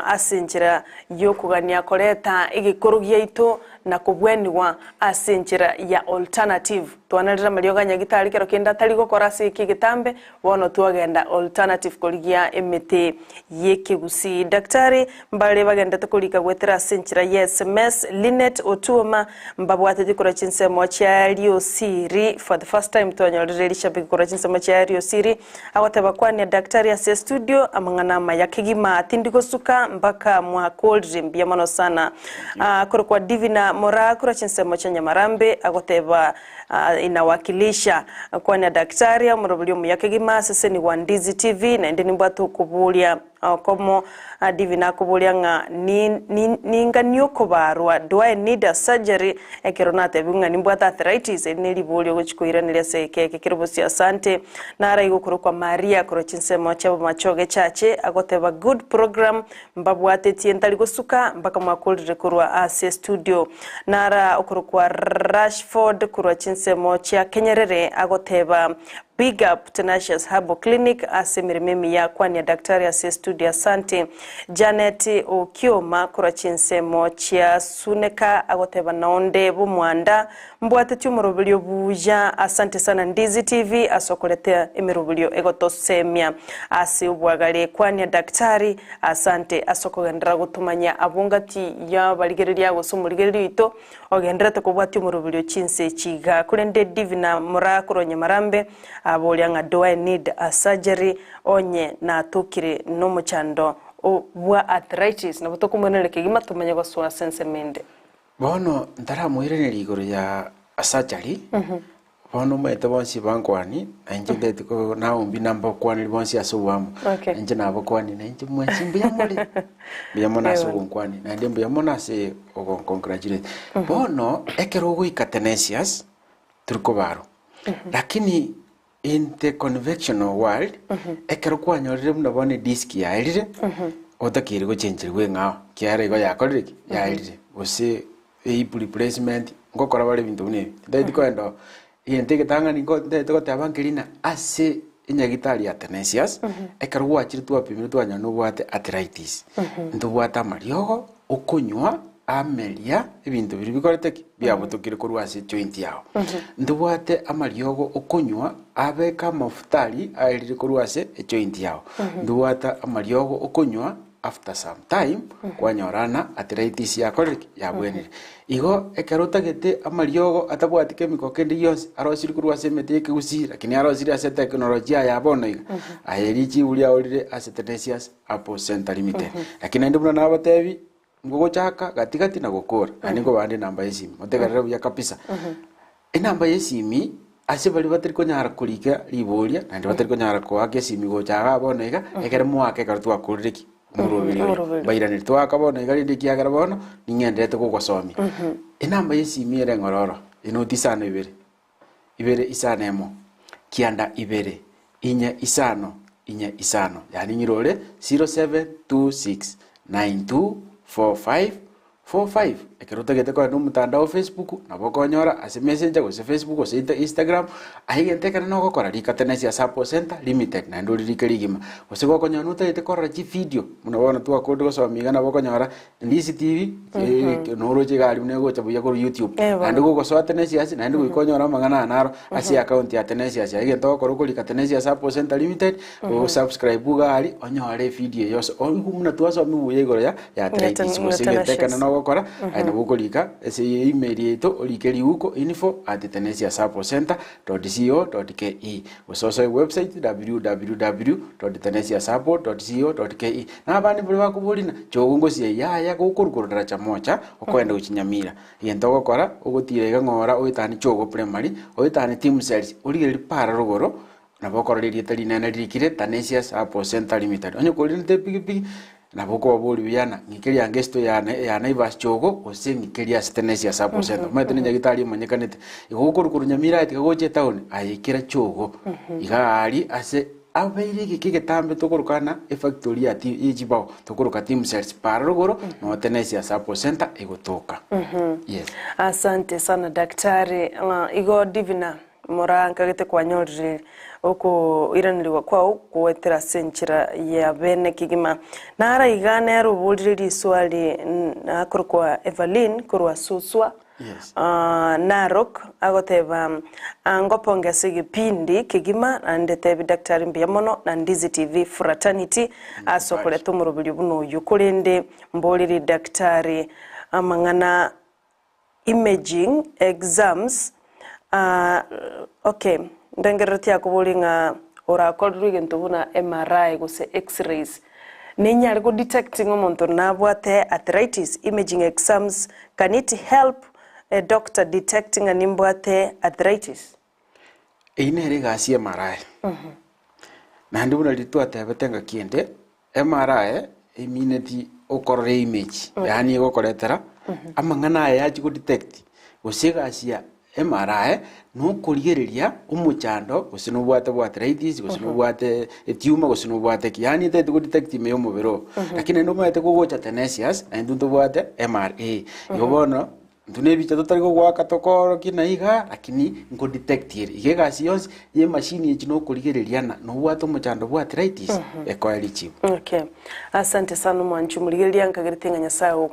asinjira yokugania koleta igikorugia ito na kubweniwa asinjira ya alternative twanarira malyoga nyagitari kero kenda tali gukora se kigitambe wono twagenda alternative koligia emete yekegusi daktari mbale bagenda tukulika gwetera asinjira ya SMS Linet Otuma mbabwate dikora chinsemo cha Rio Siri for the first time twanyorere shabiki kora chinsemo cha Rio Siri awataba kwani daktari ya studio amangana mayakigima atindiko suka mpaka mwa cold rimbia mano sana kwa Divina Mora kura chinsemo cha Nyamarambe agoteba inawakilisha kwani daktari ya murubulio muyakigima sese ni wa Ndizi TV na ndini mbatu kubulia komo Divina kubulia nga ninga nyoko barwa do I need a surgery ekeronate bunga nimbwata arthritis eneli bulio gochikuira nilese keke kirubusi asante nara igukuru kwa Maria kuro chinsemo cha machoge chache agoteba good program mbabwate tientali gosuka mpaka makulire kurwa ase studio nara ukuru kwa Rashford kuro chinsemo cha Kenyerere agoteba Big up Tenacious Herbal Clinic ase mirememi ya kwani ya daktari ase studio. Asante Janet Okioma kura chinsemo chia suneka agoteba naonde bumwanda mbwate tumurubulio buja. Asante sana Ndizi TV asokoletea emirubulio egotosemia ase ubwagale kwani ya daktari. Asante asokogendera gutumanya abungati ya baligereria gusumuligererio ito ogendera tukubwati umurubulio chinse chiga kurende divina murakuro nyamarambe abolianga do I need a surgery onye na tukire no muchando bwa arthritis na butokumonere kigima tumanye goswa sensemende bono ndara muireneri iguru ya surgery bono mete bonsi bankwani anje ndetiko na umbi namba kwani bonsi asuwamu anje nabo kwani na anje mwensimbi yamoli biyamona asuwunkwani na ndembe yamona se ogon congratulate bono ekero guika Tenacious turkobaro lakini in the conventional world ekero kwanyorire muna bone disk ya erire otakire go change we ngao kiare go yakorire ya erire ose hip replacement ngokora bale bintu ne ndiko endo yente tanga ningo ndeko tabankirina ase inyagitari ya Tenacious ekero gwachire twapimire twanya no bwate arthritis ndubwata mariogo okunywa amelia ibintu biri bikorete byabutukire kurwase joint yao ndubwate amariogo okunywa abeka mafutari airire kurwase joint yao ndubwata amariogo okunywa after some time kwanyorana arthritis yakoreke yabwenire igo ekerotagete amariogo atabwati chemical kendi yonse arosiri kurwase meteke usira lakini arosiri ase teknolojia ya bono iga ayerichi ulia orire ase Tenacious Herbal Center Limited lakini ndimuna nabatebi ngogo chaka gatigati na gukora aniko bande namba yesimi mutegarera buya kapisa enamba yesimi ase bali batari konyara kulika liboria nandi batari konyara kwake simi go chaga bono iga ekere mwake kartwa kuriki murubiri bayirani twaka bono iga rindi agara bono ningendete kugosomi enamba yesimi ere ngororo inoti sana ibere isana emo kianda ibere inya isano yani nyirore 0726924545 ekerotagete kwa no mutandao Facebook na bokonyora ase messenger go se Facebook go se Instagram ahigente kana no gokora rika Tenacious Herbal Center Limited na ndori rika rigima ose gokonyora no tete kora chi video munabona tu akodo so amigana bokonyora Ndizi TV no roje gali ne go chabuya ko YouTube na ndigo go so Tenacious na ndigo ikonyora magana naro ase account ya Tenacious ahigente gokora ko rika Tenacious Herbal Center Limited o subscribe gali onyore video yose o muna tu aso mibuye igoro ya arthritis go se gete kana no gokora bukolika ese email yeto olikeri uko info@tenaciousherbal.co.ke usoso website www.tenaciousherbal.co.ke na bani buli bakubulina chogongo cie ya gukurugurira chamocha okwenda uchinyamira yento gokora ugutire ngora uitani chogo primary uitani team cells uligeri para rugoro na bokororiri tari nene rikire Tenacious Herbal Center Limited onye kolini te pigi na boko boli biana ngikeria ngesto ya Naivas chogo ose ngikeria Tenacious Herbal Center mate nyagitari manyekanete igukuru nyamira ati goche town ayikira chogo igari ase abeire gikigetambe tokorukana factory ati ijibao tokoruka team cells parogoro no Tenacious Herbal Center igotoka yes asante sana daktari igo divina moranga gete kwanyorire oko iraniriwa kwao kuwetera senchira ya bene kigima nara igane rubuliri swali akurukwa Evelyn kurwa suswa Narok agoteba angoponga sigipindi kigima andete daktari mbiyamono na Ndizi TV fraternity asokole tumurubuli buno yukulende mboliri daktari amangana imaging exams okay ndengerati akubulinga orakolrige ntubuna MRI gose x-rays ninyari go detecting omuntu nabwate arthritis imaging exams can it help a doctor detecting an imbwate arthritis einere gasi MRI na ndibuna litwate betenga kiende MRI imineti okorre image yani gokoretera amangana yachi go detect usigasia MRI no kurigereria umuchando gusino bwate bwa arthritis gusino bwate tumor gusino bwate yani tete go detect me omubiro lakini no mwete go gocha Tenacious na ndunto bwate MRI yobono ntune bicha tutari gwaka tokoro kina iga lakini ngo detect ire ige gasi yonse ye machine ye no kurigeriana no bwato muchando bwa arthritis ekoeli chief. Okay, asante sana mwanchu murigeria nkagiritenga sawo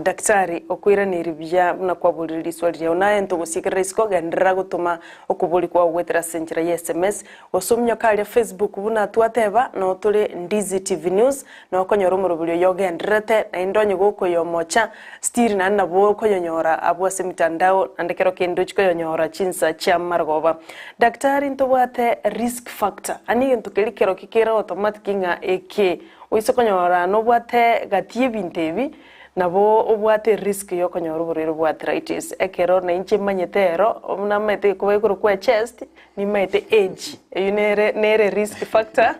daktari okwira ni ribya na kwabuliri swali ya unaye nto gusikira isko gandira gutuma okubuli kwa gwetera senjira ya SMS osomnyo kali Facebook buna twateba no tuli Ndizi TV News no konyoro murubulyo yoga ndirete na indonyo goko yomocha stiri na nabo konyonyora abwase mitandao andekero kendo chiko yonyora chinsa cha margoba. Daktari nto bwate risk factor ani nto kelikero kikera automatic nga eke oiso konyora no bwate gatie bintebi nabo obwate risk yo konyora burero bwa arthritis ekero na inche manyetero omna mete kubekuru kwa chest ni mete age nere risk factor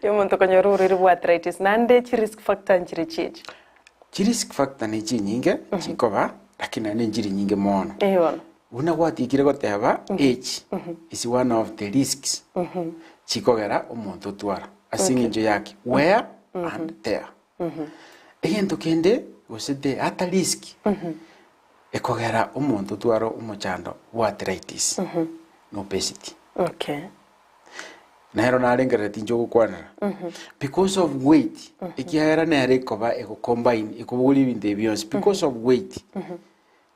yo monto konyora burero bwa arthritis nande chi risk factor nchirichi risk factor ni chi nyinge chikoba lakini ne njiri nyinge mono eyono una gwatikire goteba age is one of the risks chikogera omuntu twara asinginjo yake wear and tear egento kende gosete ata risk ekogera omuntu twaro omochando wa arthritis no obesity. Okay. Nero narengera tinjo gukwanira because of weight ikiara nere koba eko combine ekubuli binde biyonse because of weight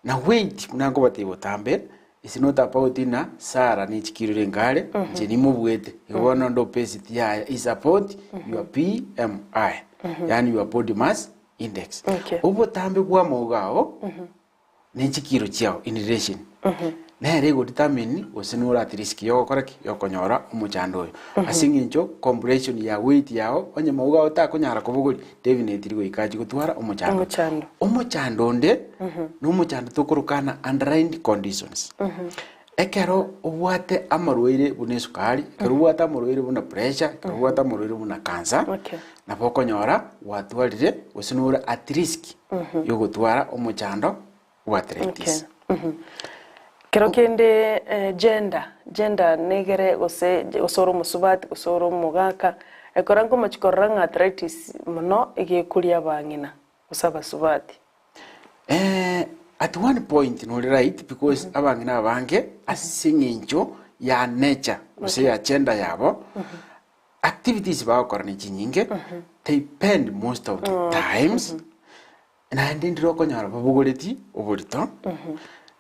na weight munango batebo tambe is not about ina sara ni chikirire ngale je ni mubwete ibona ndo obesity ya is about your BMI yani your body mass index. Ubo tambe bwa mogao ni chikiro chiao in relation nere go determine osenura at risk yo koraki yo konyora umuchando yo asinginjo compression ya weight yao onye mauga utakunyara kubuguri definitely go ikaji gutwara umuchando nde no umuchando tukurukana underlying conditions ekero obwate amarwaire bune sukari ekero obwate amarwaire buna pressure ekero obwate amarwaire buna cancer na bokonyora watwarire osenura at risk yo gutwara umuchando wa arthritis. Kero kende gender negere osoro musubati osoro mugaka ekorango machikoranga arthritis mono igekulia bangina usaba subati at one point no right because abangina abange asinginjo ya nature ose ya gender yabo activities ba korani chinyinge they spend most of the times na ndindiro konyara babugoreti oborito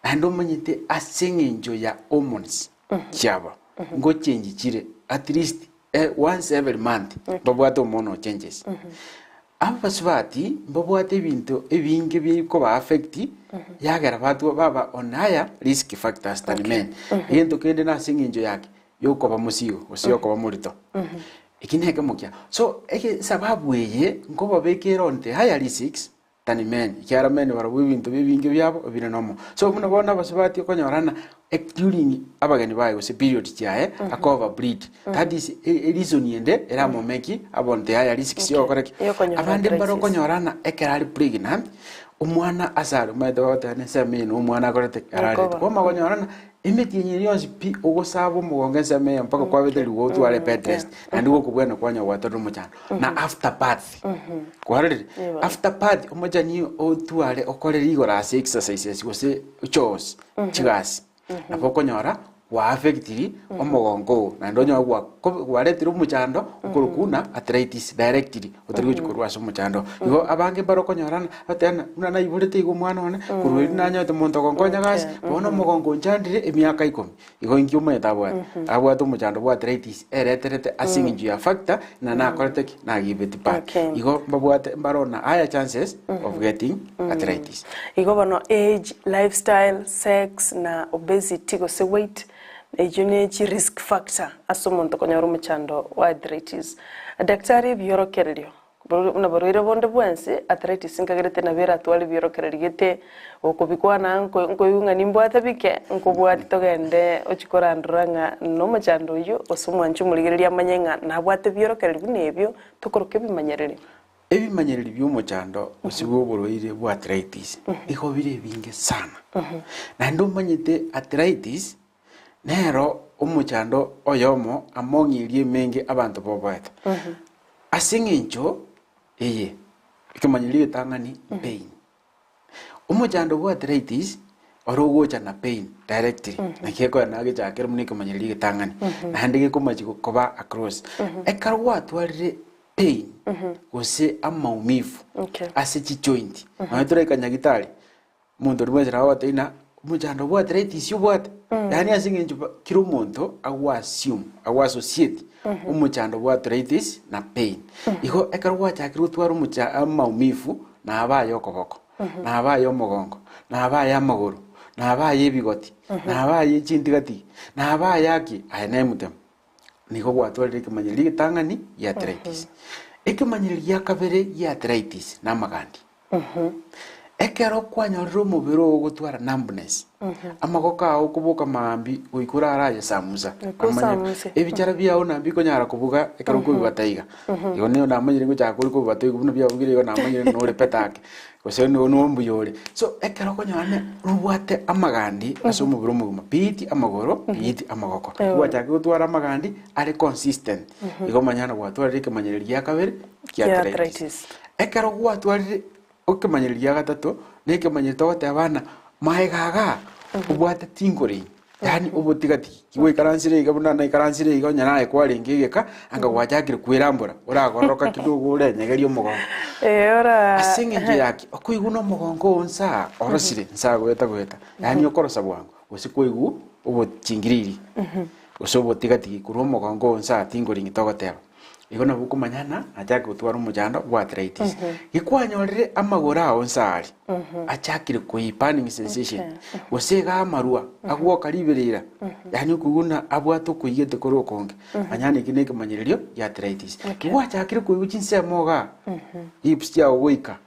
ando manyite asinginjo ya hormones chaba ngo change chire at least once every month babwato mono changes abasubati babwate bintu ebinge biko ba affect yagera batu baba on higher risk factors than men yento kende na asinginjo yake yoko ba musigo osio ko ba murito ikineke mukya so eke sababu eye ngo babekera on the higher risks tani men kiara men baro bintu bibinge byabo obine nomo so muna bona basubati konyorana during abagani bayo se period tiae akova bleed that is a reason yende era momeki abonte higher risks yo koreki abande baro konyorana ekerali pregnant umwana asaro maida watane semeno umwana korete arare ko magonyorana imetinyiri yonsi pi ogosabo mugongenza meya mpaka kwa bedeli wo twale bed rest andiko kubwena kwanya watoto muchano na after birth kwarere after birth omojani o twale okoreri igora exercises gose chos chigasi napokonyora wa affectiri omogongo na ndonyo gwa waretiro muchando ukurukuna arthritis directly otari gukurwa so muchando igo abange baro konyorana atena una ibulete igo mwana one kurwiri nanya to monto gongonya gas bono mogongo nchandire emiaka 10 igo ingyume abwa to muchando bwa arthritis ereterete asingi ya factor na korete na gibeti pa igo babwate barona higher chances of getting arthritis igo bono age lifestyle sex na obesity go se weight ejunechi risk factor asomonto konyoro muchando wa arthritis. Daktari biorokerelio una barwire bonde bwense arthritis inkagerete na vera twali biorokerelgete okubikwana nko yunga nimbwata bike nkobwati togende ochikora nduranga no muchando yo osomwanchu muligereria manyenga na bwate biorokerelbi nebyo tukoroke bimanyerere ebimanyerere by'umuchando osibo borwire bwa arthritis ihobire binge sana na ndo manyite arthritis nero umuchando oyomo amongirie menge abantu bobwete asingincho eye ikimanyirie tangani pain umuchando bwa arthritis orogocha na pain directly na kieko na gichakira munike manyiri gitangani na handike kumachi koba across ekarwa twalire pain gose amaumifu ase chi joint na tureka nyagitari muntu rwezera wateina umuchando bwa arthritis yobwate yani asinge kiro muntu awa assume awa associate umuchando bwa arthritis na pain iho ekarwa chakira twara umucha amaumifu na abaye okoboko na abaye omogongo na abaye amaguru na abaye ebigoti na abaye chindigati na abaye aki ayene mutem niko gwatwalire kimanyiri gitangani ya arthritis ikimanyiri ya kabere ya arthritis na magandi ekero kwanyorero mubiro gutwara numbness amagoka okubuka mambi uikura araje samuza amanya ebichara byawo nambi konyara kubuga ekero kubibataiga yone namanyire ngo cyakuri kubibataiga buno byabugire yo namanyire no repetake kose no mbuyore so ekero konyane rubwate amagandi aso mubiro muguma piti amagoro piti amagoko gwachake gutwara amagandi ari consistent igo manyana gwatwara ikimanyire ya kabere ya arthritis ekero gwatwara okimanyiriria gatatu nekimanyirito gote abana maegaga ubwate tingori yani ubutigati kiwe karansire igabuna na karansire igonya nae kwaringe igeka anga gwachakire kwirambura uragoroka kidogo urenyegerio mugongo ora asinge nje yaki okuiguno mugongo onsa orosire nsa gweta yani okorosa bwangu usikuigu ubutingiriri usobutigati kuru mugongo onsa tingori ngitogoteba igona buko manyana ajake gutwara umujando bwa arthritis gikwanyorire amagora onsari achakire kuipaning sensation gusega amarua agwo karibirira yani kuguna abwato kuyete korokonge manyana ikineke manyiririo ya arthritis gwa achakire kuyuchinse moga hips ya ogoika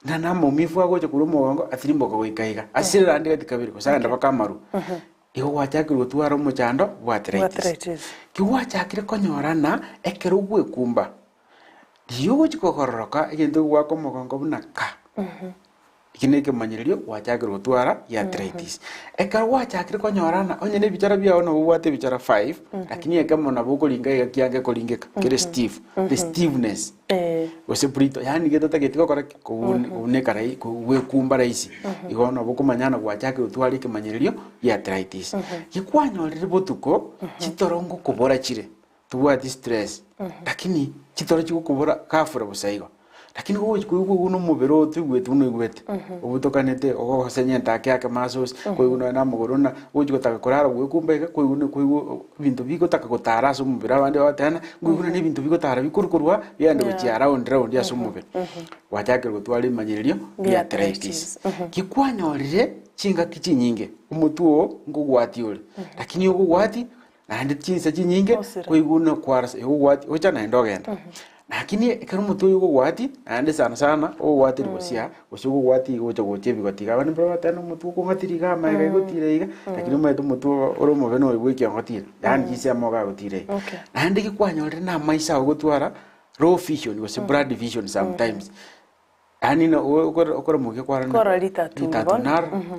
na namo mifu agoje kurumo wango athirimbo goikaiga asira ndike tikabiri kusanga bakamaru iho wachakire gutwara umuchando bwa arthritis kiwachakire konyorana ekero gwekumba diyo chikokoroka igendo gwako mugongo bunaka ikineke manyiririo wachakire gutwara ya arthritis ekero wachakire konyorana onyene bichara byawo no bwate bichara 5 lakini ekemo na bukolinga yakiange kolingeka kire stiff the stiffness ose prito yani getata getiko kora kuneka rai gwekumba raisi igona bukumanyana gwachakire gutwara ikimanyiririo ya arthritis gikwanyorire botuko chitorongo kubora chire tubwati stress lakini chitoro chikukubora kafura busaigo lakini kuiguno mubiro tugwetu no igwete ubutokanete ogosenye ntake yake masos kuiguno na mugorona ugikotaka kurara gwekumba kuiguno bintu bigotaka gutara so mubira bande batana kuiguno ni bintu bigotara bikurukurwa yande gucia round ya so mubira wachakire gutwara imanyiririo ya arthritis kikwanyorire chinga kichinyinge umutuo ngugwati ule lakini ugugwati nande chinsa chinyinge kuiguno kwarasa ugugwati ochana ndogenda lakini ekero mutu yugo gwati ande sana ogwati rwosia oshugo gwati gocha goche bigotiga bane bro batano mutu ko ngatiriga maega gotire lakini mutu mutu oro mubeno igwiki ngotire yani gise moga gotire ande gikwanyorire na maisa gotwara raw vision gose blood vision sometimes ani no okora muge kwarana litatu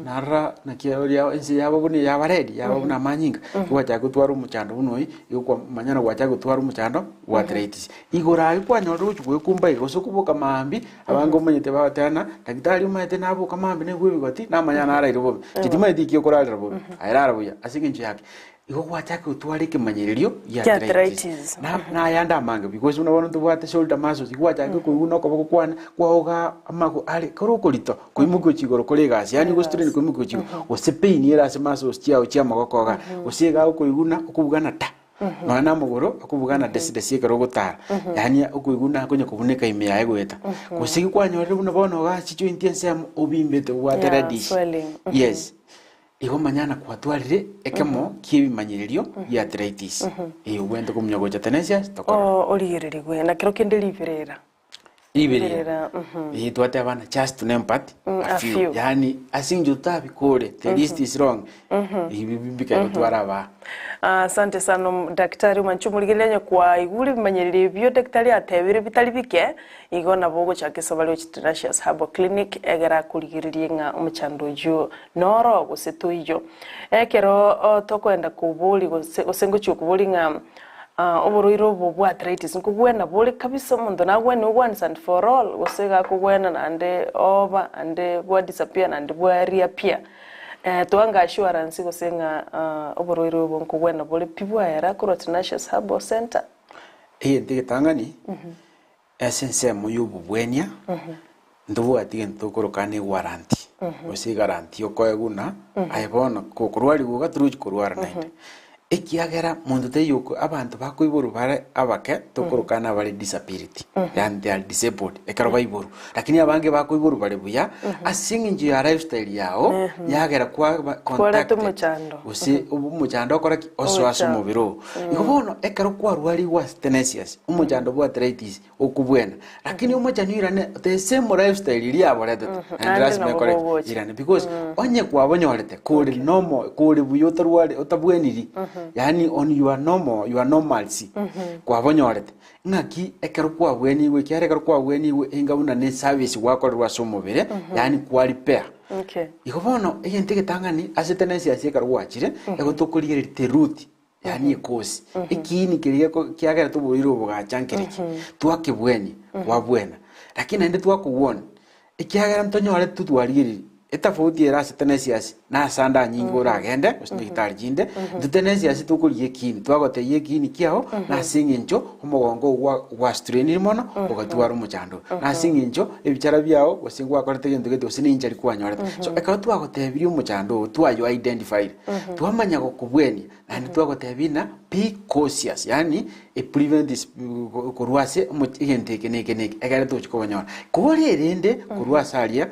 nara na kiaria ensi yabo buni yaba ready yaba buna manyinga gwacha gutwara umuchando bunoi igwa manyana gwacha gutwara umuchando wa arthritis igora ikwanyorire uchugwe kumba igoso kuboka mambi abango manyete batana dakitari umayete nabo kamambi ne gwibigoti na manyana ara irobo kitima idiki okora rabo ayara buya asiginje yake igo gwachake utware kimanyiririo ya arthritis na yanda manga because unabona tubwate shoulder muscles igwachake kuiguno koboko kwana kwaoga amago ale korokolito kuimuko chigoro kolegasi yani go strain kuimuko chigo osepain yera se muscles chiao chia magokoga osega kuiguna okubugana ta na mugoro okubugana desi karogotara yani okuiguna konye kubuneka ime yae gweta kusigi kwanyorire buno bono ga chicho intense obimbete bwate radish yes igo manyana kwatwarire ekemo kibimanyiririo ya arthritis wento kumnyogo cha Tenacious tokora oligererigwe na kiro kendeliverera ibirira twate abana just to name part a few yani asinjuta bikore the list is wrong ibibika gutwara ba asante sana daktari manchumuligelenya kwa iguri bimanyirire byo daktari atebire bitali bike igo nabogo chake sobalo Tenacious Herbal Clinic egera kuligiririe nga umuchando jo noro guseto ijo ekero tokwenda kubuli osengo chukubuli nga oborwaire obo bwa arthritis nkugwena buri kabisa omonto nagwena once and for all gosega kugwena nande over ande bwa disappear nande bwa reappear twanga assurance gosenga oborwaire obo nkugwena buri pibwa era kuro Tenacious Herbal Center ndigitangani essence moyubu bwenia ndubu atige ntukurukane warranty osi guarantee okoeguna aibona kokurwari guga truch kurwara nainde ekiagera mundu teyuko abantu bakoiburu bare abake tukurukana bare disability and they are disabled ekaro baiburu lakini abange bakoiburu bare buya asingi ya lifestyle yao yagera kwa contact osi ubu muchando kora oso asumubiro igobono ekaro kwa rwari wa Tenacious umuchando bwa arthritis okubwena lakini umuchanira ne the same lifestyle iri aborete and that's me correct irane because onye kwa bonyorete kuri normal kuri buyo tarwari otabweniri yani on your normalcy kwa bonyorete ngaki ekero kwa bweni we kyare ekero kwa bweni we ingabuna ne service wakorwa somobere yani kwa repair igobono egente getangani ase Tenacious ekero wachire egotokurire root yani ekosi ikini kiriye kyagera tuburiro bugachankereki twakibweni wabwena lakini ende twakuwona ikyagera mtonyore tutwarire etafauti era ase Tenacious na sanda nyingo ragende osindikitari jinde Tenacious tukuriye kini twagoteye kini kyao na singincho omogongo wa strain mono ogatwara umuchando na singincho ebichara byao osingwa akorete gento geto sininja likwanyorete so eka twagotebirie umuchando twayo identified twamanya gokubweni na twagotebina be cautious yani prevent this kurwase igente keneke egere tuchikobanyora kore rende kurwasa aria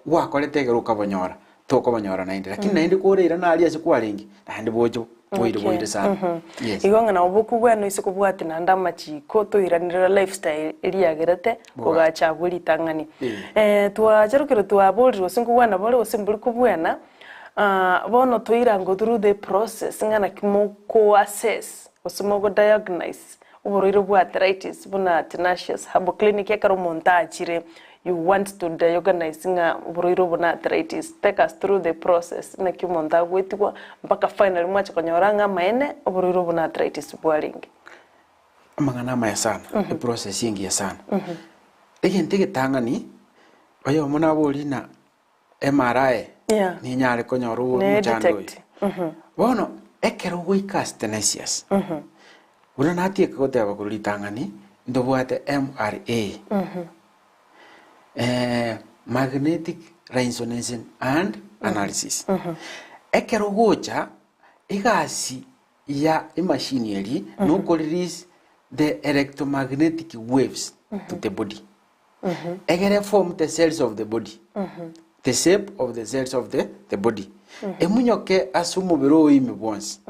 wakorete geruka bonyora toko bonyora nainde lakini nainde koreira nari ase kwarengi nainde bojo boire sana yes igonga na obuku bwano ise kubwati nanda machiko toiranira lifestyle iliagerete ogacha buri tangani twacherukire twaboliro singubwana bole osimbuli kubwana bono toirango through the process ngana kimoko assess osimogo diagnose oboriro bwa arthritis buna Tenacious Herbal Clinic yakaro montachire you want to diagnose nga oboriro buna arthritis take us through the process na kimonta gwetwa mpaka finally mwacha konyoranga maene oboriro buna arthritis bwaringi amangana maya sana the process ingi ya sana egente getangani oyo mona boli na MRI ni nyare konyoru muchando bono ekero goikas Tenacious una natie kogoteba kuritangani ndobwate MRA magnetic resonance and analysis ekero gocha igasi ya machinery no release the electromagnetic waves to the body egere form the cells of the body the shape of the cells of the body emunyoke asumubiro imi bonse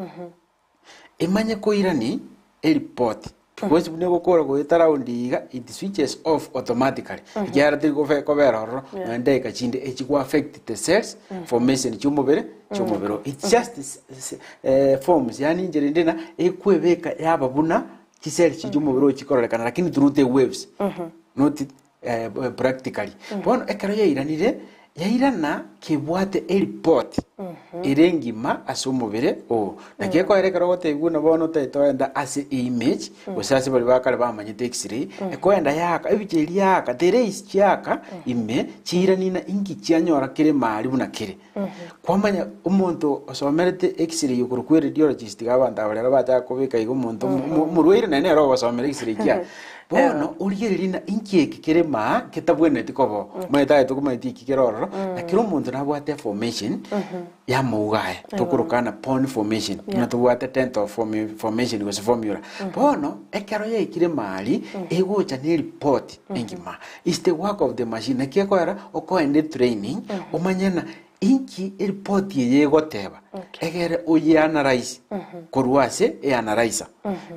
imanye ko irani report because bune gukora go itarawundiga it switches off automatically gyara tigo fe ko beroro nande ka chinde echi affect the cells formation chumubero it just forms yani njere ndena ekwebeka yababuna chisel chumubero chikorekana lakini through the waves not practically bon ekaro iranire yairana kibwate report irengima asumubere nakeko erekero goteguna bono tetoenda as image osase bali bakale bamanyite x-ray ekoenda yaka ebijeri yaka there is chaka ime chiranina ingi chianyora kire mari buna kire kwamanya umuntu osomerete x-ray yukuru kwe radiologist gabanda balera bata kubika igo umuntu murwire nene ro basomere x-ray kya bono uriyerina inkieke kire ma ketabwene tikobo maita tukumaiti kikiroro nakiro umuntu nabwate formation ya mugaya tukurukana pond formation na tubwate tent of formation was formula bono ekero ye kire mali egocha ne report engima is the work of the machine nakiko era okoende training omanyana inki report ye goteba egere oye analyze korwase analyzer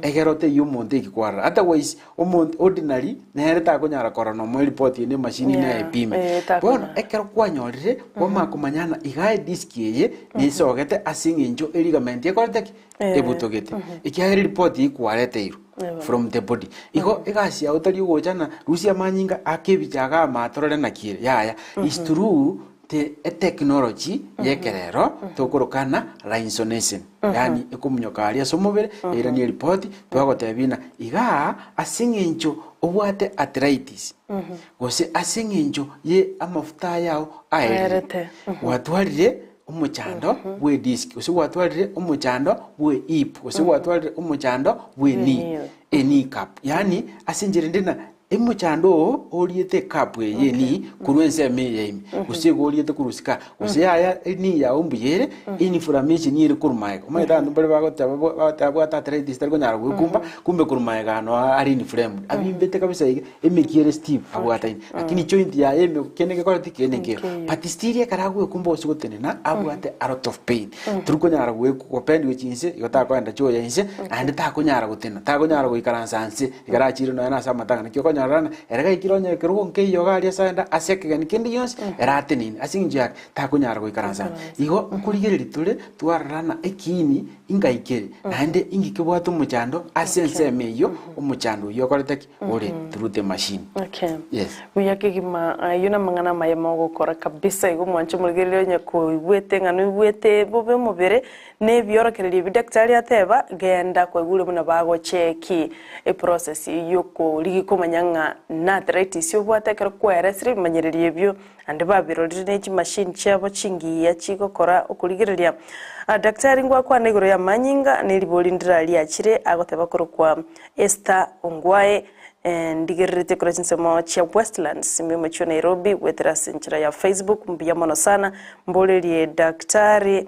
egere te yumonde kikwara otherwise omonde ordinary nereta konyara korano mo report ye machine na epime bono ekero kwanyorire kwama kumanyana igae disk ye ni sogete asinginjo ligament ye korteki ebutogete ikiagere report ikwarete iru from the body igo egasi utari gochana rusia manyinga akebichaga matorore nakire yaya is true te technology yekerero tokorokana rhinosonation yani ikumunyoka aria somobere ira ni report twagotebina iga asingencho obwate arthritis gose asingencho ye amafuta yao aerete watwarire umuchando bwe disc gose watwarire umuchando bwe hip gose watwarire umuchando bwe knee cap yani asinjire ndina emuchando oriete kapwe yeni kurwense meyemi usego oriete kurusika usaya ni ya ombuyere inflammation yiri kurumaya umayita ndumbere bagotaba arthritis tariko nyara gukumba kumbe kurumaya no ari inflamed abimbete kabisa emekiere steve abwata lakini joint ya eme keneke kwa tikeneke patistiria karagwe kumba usigotenena abwate a lot of pain turiko nyara guko pendi wechinse yota kwenda choya inse ande takonyara gutena takonyara guikaransanse ikarachiro no yana samatanga nikyo nyarana erega ikironya kerugo nke yogaria sanda asekega nikindi yonse erate nini asinjya takunyara guikaransa igo kurigere tule twarana ekini ingaikere nande ingikebwata umuchando asense meyo umuchando yokoreteki ore turute machine yes uyakigima yuna mangana mayemo gukora kabisa igo mwanche murigere nya kuwete ngano wete bobe mubere ne byorokererie bidaktari ateba genda kwegure muna bago cheki e process yoko ligikomanyanga na arthritis yobwatekera kweresire manyererie byo ande babirorire n'iki machine cyabo cingiya cigokora okurigireria daktari ngwa kwa negoro ya manyinga nilibulindira liakire agoteba korokwa Esther Ongwae ndigerete kora chinsemo cha Westlands mimo cha Nairobi wetera sinchira ya Facebook mbia mono sana mbolerie daktari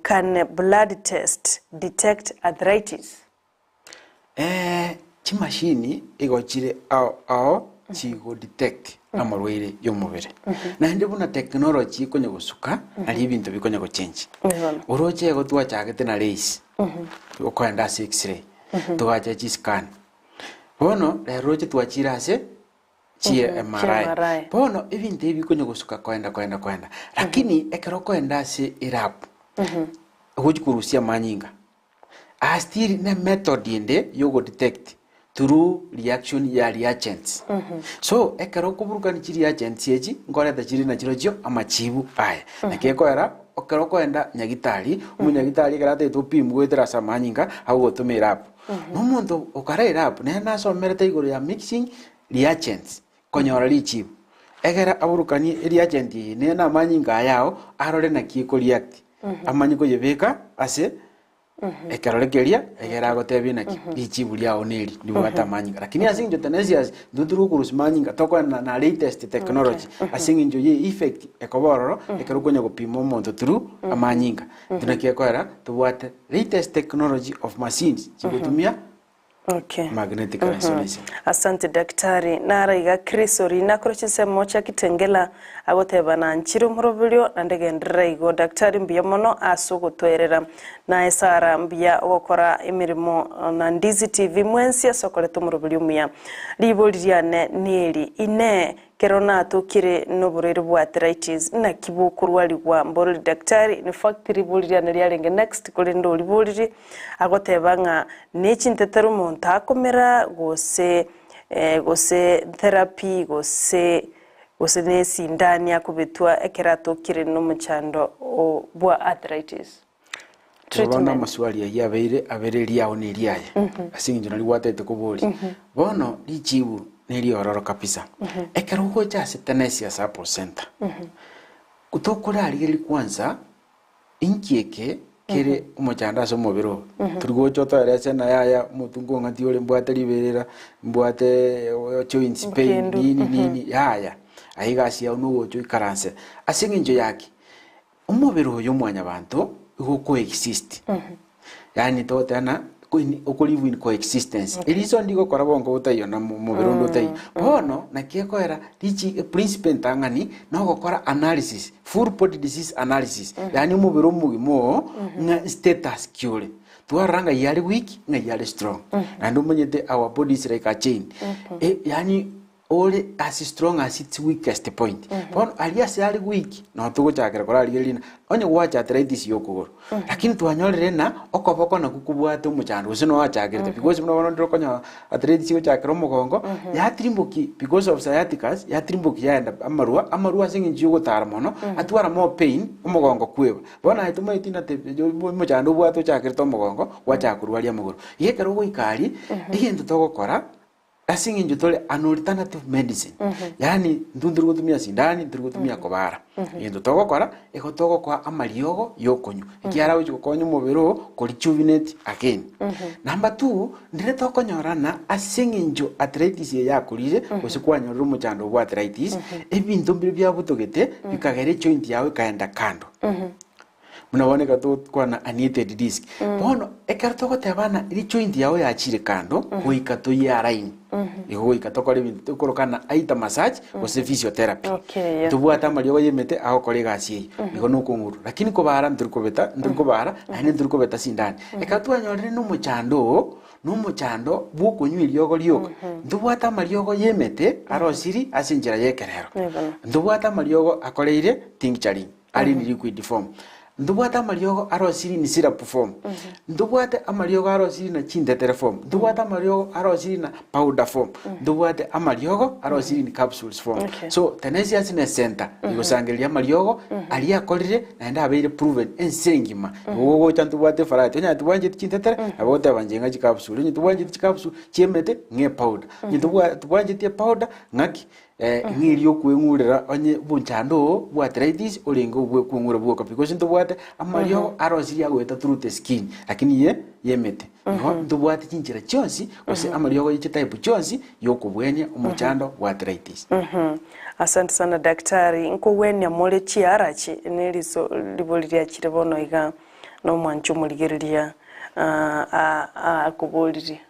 can blood test detect arthritis chimashini igochire ao chigo detect amarwaire yomubere na ndi buna technology konye gusuka ari ibintu bikonye go change uroche go twachagete na race ukwenda 6-ray twacha chi scan bono roche twachirase chi MRI bono ibintu bikonye gusuka kwenda lakini ekero kwenda se irap hujikurusia manyinga still na method yende yogo detect through reaction ya reagents so ekero kuburuka ni reagents yeji ngore da chiri na chirojo amachibu aya nakeko era okero kwenda nyagitari umunyagitari karate tupimwe gwetera samanyinga au gotumira app n'umuntu ukarera app na somerete igoro ya mixing reagents konyora lichibu egera aburukani reagent ne na manyinga yao arore na kiko react amanyiko yebeka ase ekerorekeria egera gotebia naki ichibu liao neri ndibwata manyinga lakini asinjo Tenacious nduturu kurusmanyinga toko na latest technology asinjo ye effect ekobororo ekerukonya gopima omonto turu amanyinga tunakiekora tubwate latest technology of machines chibutumia magnetic resonance. Asante daktari naraiga Krisori nakorochinsemo cha kitengela agoteba na nchiro murobulyo nandegendera igo daktari mbia mono asugutwerera na esara mbia ogokora emirimo na Ndizi TV mwensi asokoleto murobulyo muya liboliriane neri ine kerona tukire no burere bwa arthritis na kibukurwaligwa mboro daktari ni factory boliriane lyalenge next kolendo liboliri agoteba nga nechintetero monta akomera gose therapy gose nesi ndani akubetwa ekerato kire no muchando bwa arthritis treatment maswali ya abere liao ni liaye asinjo nali watete kuboli bono lichibu nili ororo kabisa ekerugo cha Tenacious Herbal Center kutokora ali kwanza inkieke kere umuchanda so mobiro turigo chota rese na yaya mutungo ngati ole mbwate liberera mbwate joint pain nini yaya aigasi ya uno cyo ikaranse asinginjo yake umubiro yo mwanya bantu uko exist yani totana ukolivu in coexistence ilizo ndiko korabongo utayo na mubirundo utayo bono nakieko era tichi principle tangani na gukora analysis full body disease analysis yani mubiru mugimo na status cure tuaranga yali weak na yali strong and umenyete our body is like a chain yani ore as strong as its weakest point. Bono alias yali weak no tugochakira kora alirina onye wacha arthritis yokuguru. Lakini twanyorere na okoboko na kukubwate umuchando uso no wachakirite because muno bono ndiro konya arthritis yochakira omugongo yatrimbuki because of sciatica yatrimbuki yaenda amarua singi gutara mono atwara more pain umugongo kweba bono aituma itina te umuchando bwato chakirite omugongo wachakurwaria muguru yekero goikari igintu togokora asingi njutole an alternative medicine. Yani ndunduru gutumia sindani, ndunduru gutumia kobara. Yendo togokora egotogokwa amariogo yokonyu. Ikiara uchi kokonyu mubiro ko rejuvenate again. Number 2, ndire tokonyorana asingi njo arthritis ya kurire osikwanyorera umuchando bwa arthritis ebintu bya butogete bikagere joint yawe kaenda kando. Munaboneka to kwana herniated disc. Bono ekartoko tabana iri joint yawe yachire kando goikato ya line. Igo ikatoko le bintu korokana aita massage o se physiotherapy. Tubwata mariogo yemete aho kolega asi. Igo no kunguru. Lakini ko bara ndurikobeta ane ndurikobeta sindani. Ekatwa nyorere no muchando bukunyu iriogo lioko. Ndubwata mariogo yemete arosiri asinjira yekerero. Ndubwata mariogo akoleire tincturing ali ni liquid form. Ndubwata amariogo arosiri ni syrup form. Ndubwate amariogo arosiri na chindetere form. Ndubwate amariogo arosiri na powder form. Ndubwate amariogo arosiri ni capsules form. So Tenacious ne center igosangelia amariogo ali akolire na enda abeire proven ensengima. Gogo chantubwate farate nya tubwanje chindetere abote banjenga chi capsule. Nya tubwanje chi capsule chemete nge powder. Nya tubwanje tie powder ngaki ngiri okwengurira onye bunchando bwa arthritis olingo bwe kwengura bwo because ndubwate amariogo arosiri agweta through the skin lakini yemete ndubwate chinjira chonsi ose amariogo yiche type chonsi yokubwenya umuchando bwa arthritis. Asante sana daktari nkowenya mole chiarachi neliso libolira chirebono iga no mwanchu muligiriria akuboliri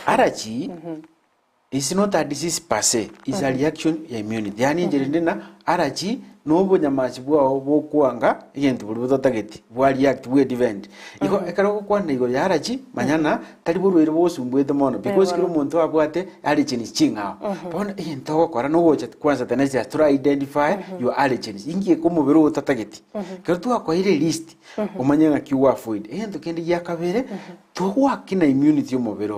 arachi is not a disease per se, it's a reaction ya immunity. Yani njerindina arachi nobo nyamachi bwa bokuanga yenti buli butotageti bwa react bwa event. Iko ekaro kwana igo ya arachi manyana tali burwere bosumbwete mono because kilo muntu abwate allergens chinga. Bona yenti okora no gocha kwanza Tenacious to identify your allergens. Ingie ko mubiri utotageti. Kero tu akoire list umanyanga kiwa food. Yenti kendi yakabere to work in immunity mubiri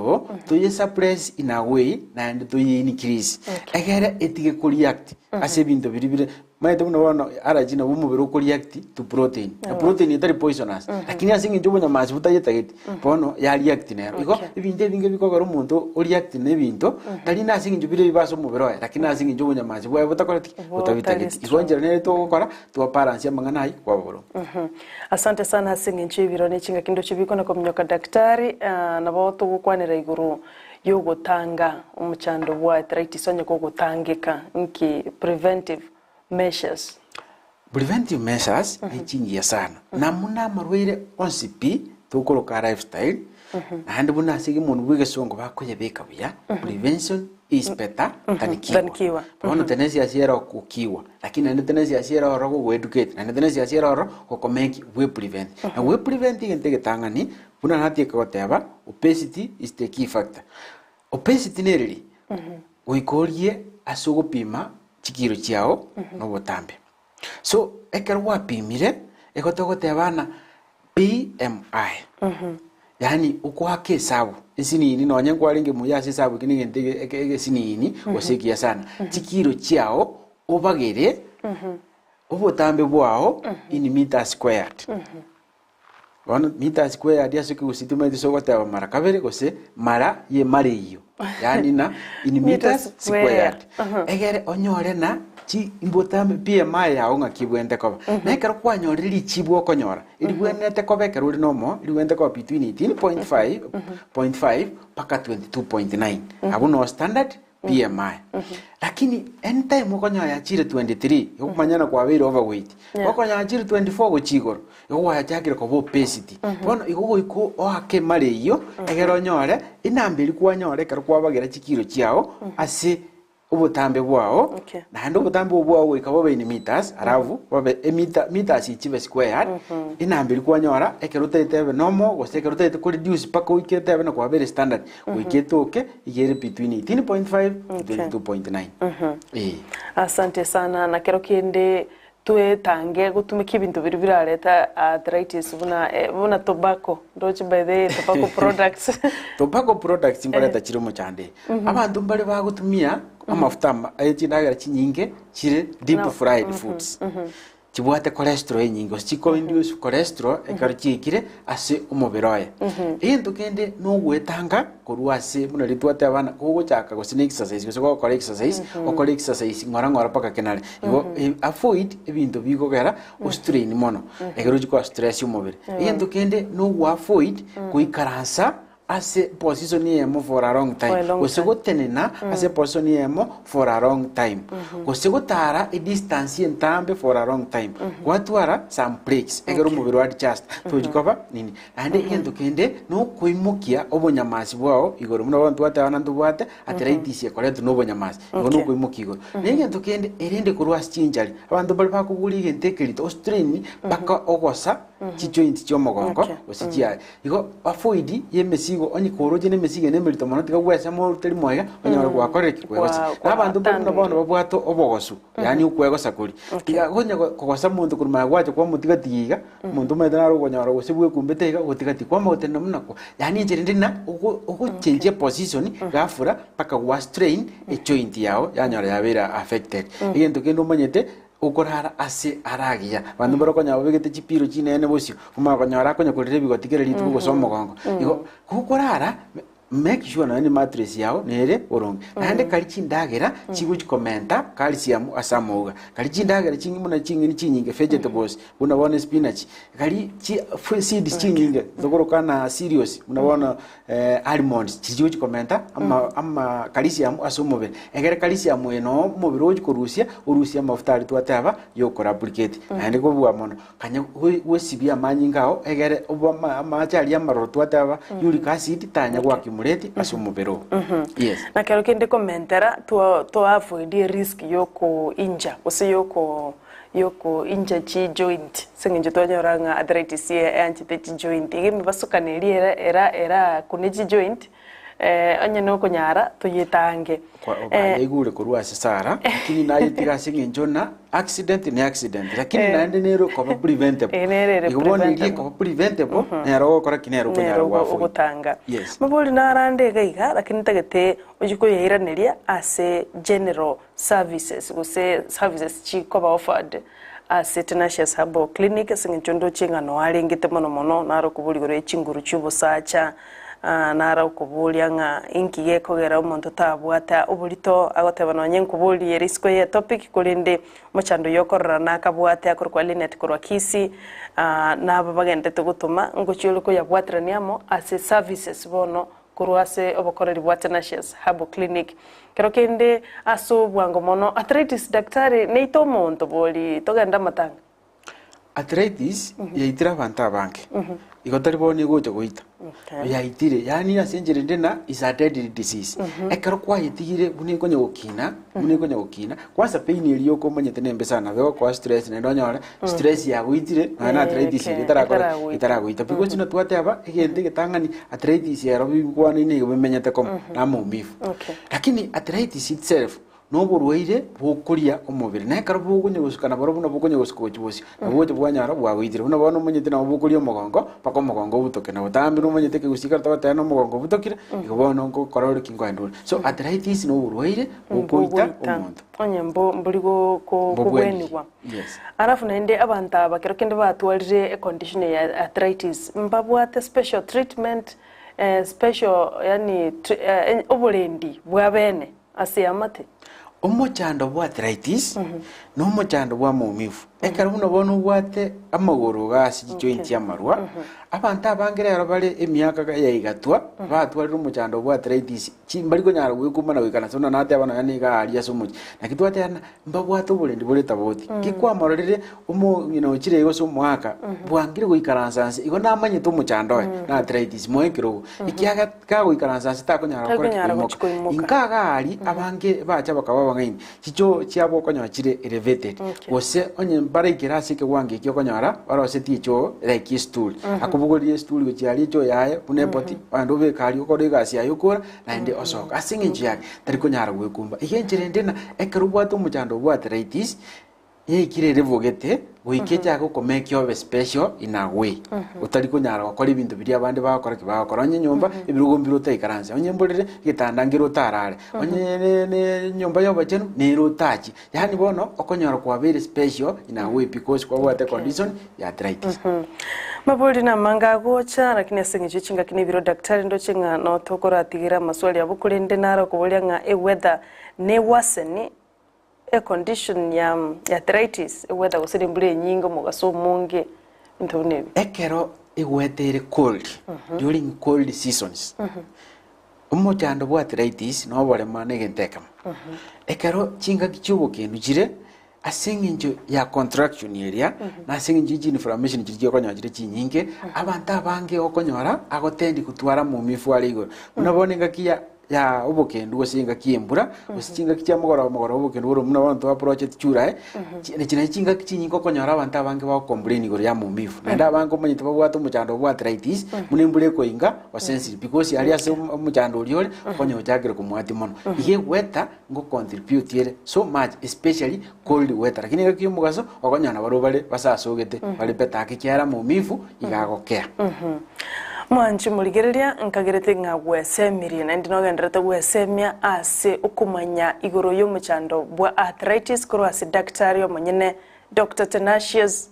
to ye suppress in a way na and to ye increase. Egere etige ko react as ebintu biribire maite muna wana allergy na umubiri ko react to protein. Na protein itari poisonous. Lakini asingi njobo nyamazi butayetageti. Bono ya react nero. Iko ibinde binge bikogora umuntu o react nebintu tali na asingi njobire bibaso umubiri wae lakini asingi njobo nyamazi bwa butakorati butabitageti. Iko njera nere to gukora to balance amangana hai kwa boro. Asante sana asingi nchibiro ne chinga kindo chibiko na komnyoka daktari na boto gukwanira iguru yogotanga umuchando bwa arthritis onye ko gutangika nki preventive measures. Preventive measures ni chingi sana. Na muna marwire onsipi tukoroka lifestyle. And buna sigi munu bwige songo bakoye beka buya. Prevention is better than cure. Bono Tenacious yera kukiwa. Lakini ande Tenacious yera oro go educate. Ande Tenacious yera oro ko make we prevent. Na we preventing entege tangani buna hati ka whatever obesity is the key factor. Obesity nerili. Uikorie asogo pima chikiro chiao no botambe. So ekero wapimire ekotogo tebana BMI. Yani uko hake sabu isinini no nyango alinge muyase sabu kini ngente sinini osekia sana. Chikiro chiao obagere obotambe bwao in meter squared. 1 meter squared yasuki usituma ndisogo teba mara kabere gose mara ye mareyo. Yani na in meters squared. Egere onyore na chi imbotambe BMI ya onga kibwende ko. Na ekero kwanyoriri chibwo konyora. Iliwenete ko bekero ri nomo, iliwende ko between 18.5 paka 22.9. Abuno standard BMI. Lakini anytime ukonya ya chire 23, yokumanyana kwa very overweight. Ukonya ya chire 24 gochigoro. Yowa ya chakire ko obesity. Bono igogo iko oake mare iyo egero nyore inambiri kwa nyore kero kwa bagera chikiro chiao ase ubutambe bwao Okay. na ndo ubutambe bwao ikabo in meters aravu babe meters ichibe square inambiri kwanyora ekeruta itebe nomo gose keruta ite reduce paka wikete ebe na kwa very standard wikete oke igere between 18.5 to 22.9 Asante sana na kero kende tange gutumika ibintu biri birareta arthritis buna tobacco ndochi by the tobacco products tobacco products imbareta kirimo cyane abantu mbare bagutumia amafuta ayitindagara kinyinge kire deep fried foods kibwate cholesterol nyingo chiko induce cholesterol ekarikire ase umubiroye into kende no gwetanga kurwase muno litwate abana kugo chaka go snake exercise go kora exercise okora exercise ngora paka kenale igo avoid ebintu bigogera o strain mono egeruji ko stress umubiri into kende no avoid kuikaransa ase position yemo for a long time gosego tenena ase position yemo for a long time gosego tara a distance entambe for a long time gwatwara some breaks egero mubiri wa adjust tojikoba nini ande kendo kende no kuimukia obonyamasi bwao igoro muno bantu batabana ndubwate arthritis yakoreto no bonyamasi igo no kuimukia igoro negento kende erinde kurwa chinjali abantu bali bakuguri gentekerito strain baka ogosa joint cyomogongo osijia igo avoid yemesigo onyi koroje nemesigo nemerito mono tiga gwesa mo teri moya onyara gwakoreki kwegose nabantu bano bano babwato obogosu yani ukwegosa kuri tiga gonya kogosa muntu kuruma gwacho kwa mutiga tiga muntu medana ro gonyara gosibwe kumbete iga gotiga ti kwa motenda munako yani njere ndina ugo change position gafura paka wa strain e joint yao yanyara yabera affected igento kendo manyete ukorara ase aragia bantu barokonya babegete chipiro chinene bosio kuma konyara konya kurire bigotigere litu gusoma gongo igo kukorara make sure na ni mattress yao nere oronge ande kali chindagera chigu commenta calcium asamoga kali chindagera chingi muna chingi ni chinyinge vegetables unabona spinach kali seeds chinyinge zogorokana serious unabona almonds chigu commenta amma calcium asomobe egere calcium eno mubiro ujikorusia urusia mafuta ali twataba yokora applicate ande ko bwa mono kanya wesibia manyingao egere obama amachali amaro twataba uric acid tanya gwa muleti asumubero yes na kero kende commentera to avoid risk yoko inja ose yoko inja chi joint singe tonyaranga arthritis anchite chi joint igemi basukaneri era kunechi joint onye no kunyara tuyitange kwa igure kurwa sara lakini nayo tiga singe njona accident ni accident lakini naende nero kwa preventable igobone ndi kwa preventable nero kora kinero kunyara wafo gutanga mabuli narande gaiga lakini tagete ujiko yiraniria ase general services gose services chiko ba offered ase Tenacious Herbal clinic singe nchondo chingano alengite mono naro kubuligoro echinguru chubo sacha nara ukubulia nga inki yekogera umuntu tabwata ubulito agotebana nyenkubuli risko ye topic kulinde muchando yokorora nakabwata akorwa linet korwa kisi naba bagende tugutuma ngocyuruko yabwatraniamo ase services bono kurwase obokoreri bwa Tenacious Herbal clinic kero kende aso bwango mono arthritis daktari neito muntu boli togenda matanga arthritis yaitira banta banke igotari boni goje goita yaitire yani asenjere ndena is a deadly disease ekero kwa yitigire buniko nyokina kwasa pain iliyo ko manyete nembe sana bego kwa stress ne ndonyora stress ya goitire na arthritis itara goita because chino twate aba igende getangani arthritis ya robi kwana ine gomenyete kom na mumifu lakini arthritis itself no burwaire bukuria umubiri na karo bugunye gusukana baro buno bugunye gusukochi bosi naboje bwanyara bwagwitire buno bono munyete na bukuria umugongo pako umugongo butoke na utambi no munyete ke gusikara tabata no umugongo butokire igobono ngo korore kingwandura so arthritis no burwaire bukuita umuntu onyembo mbuligo ko kubwenirwa arafu nende abantu abakero kende batwalire a condition ya arthritis mbabwate special treatment special yani obulendi bwabene asiyamate umuchando bwa arthritis no umuchando bwa mumifu ekero muno bono bwate amagoro gasi joint ya marwa abantu abangerero bale emyaka ya igatwa batwarira umuchando bwa arthritis chimbali ko nyara gwikuma na wikana sona nate abana yani ga aria somuchi na kitwate ana mbabwato bulendi bole taboti kikwamororire umu chire igo so mwaka bwangire gwikaransanse igo namanye to umuchando na arthritis moekero ikiaga ka gwikaransanse ta ko nyara ko inkaga ali abange bacha bakaba bangaini chicho chiabo ko nyara chire elevated ose onye bara ikirasi ke wange kyo ko nyara barose ticho like stool akubugoliye stool gochiari cho yaye punepoti bandu be kali ko de gasi ayukora na inde osoka asinge njyake tari ko nyara gwekumba igenjere ndena ekerubwato umuchando bwa arthritis ikirere vogete goikeja ko komekyo be special in a way utari ko nyara ko ibintu biri abandi bakora kibakora nyumba ibirugo mbiro taikaranze onye mbolere gitanda ngiro tarare onye ne nyumba yo bachenu ne rotachi yani bono okonyara kwa very special in a way because kwa what condition ya arthritis maboli na manga gocha lakini asingicho chinga kini biro daktari ndo chinga no tokora atigira maswali abukulende naro kubolya nga weather ne waseni a condition ya arthritis weather gusiri mbule nyingo mugaso munge ntonebi ekero weather cold during cold seasons umuchando bwa arthritis no bole mane genteka ekero chinga kichubo kindu jire asinginjo ya contraction area na asinginjo inflammation kiryo konyagire chinyinge abantu abange okonyora agotendi kutwara mu mifu aligo unabone ngakia ya ubukendu gosinga kiembura usinga kicha mugora ubukendu buro muna bantu ba project chura ne china chinga kichinyingo konyora abantu abange ba complain igoro ya mu mifu na ndabango manyito babwato muchando bwa arthritis munimbure ko inga wa sensitive because ali ase muchando uliole konyo jagere kumwati mono ihe weather ngo contribute yere so much especially cold weather lakini ngakiyo mugaso okonyana baro bale basasogete bale petake kyara mu mifu igagokea mwanchi muligereria nkagerete nga gwesemirie na ndinogenderete gwesemia ase ukumanya igoro y'umuchando bwa arthritis koro ase daktari omonyene Dr. Tenacious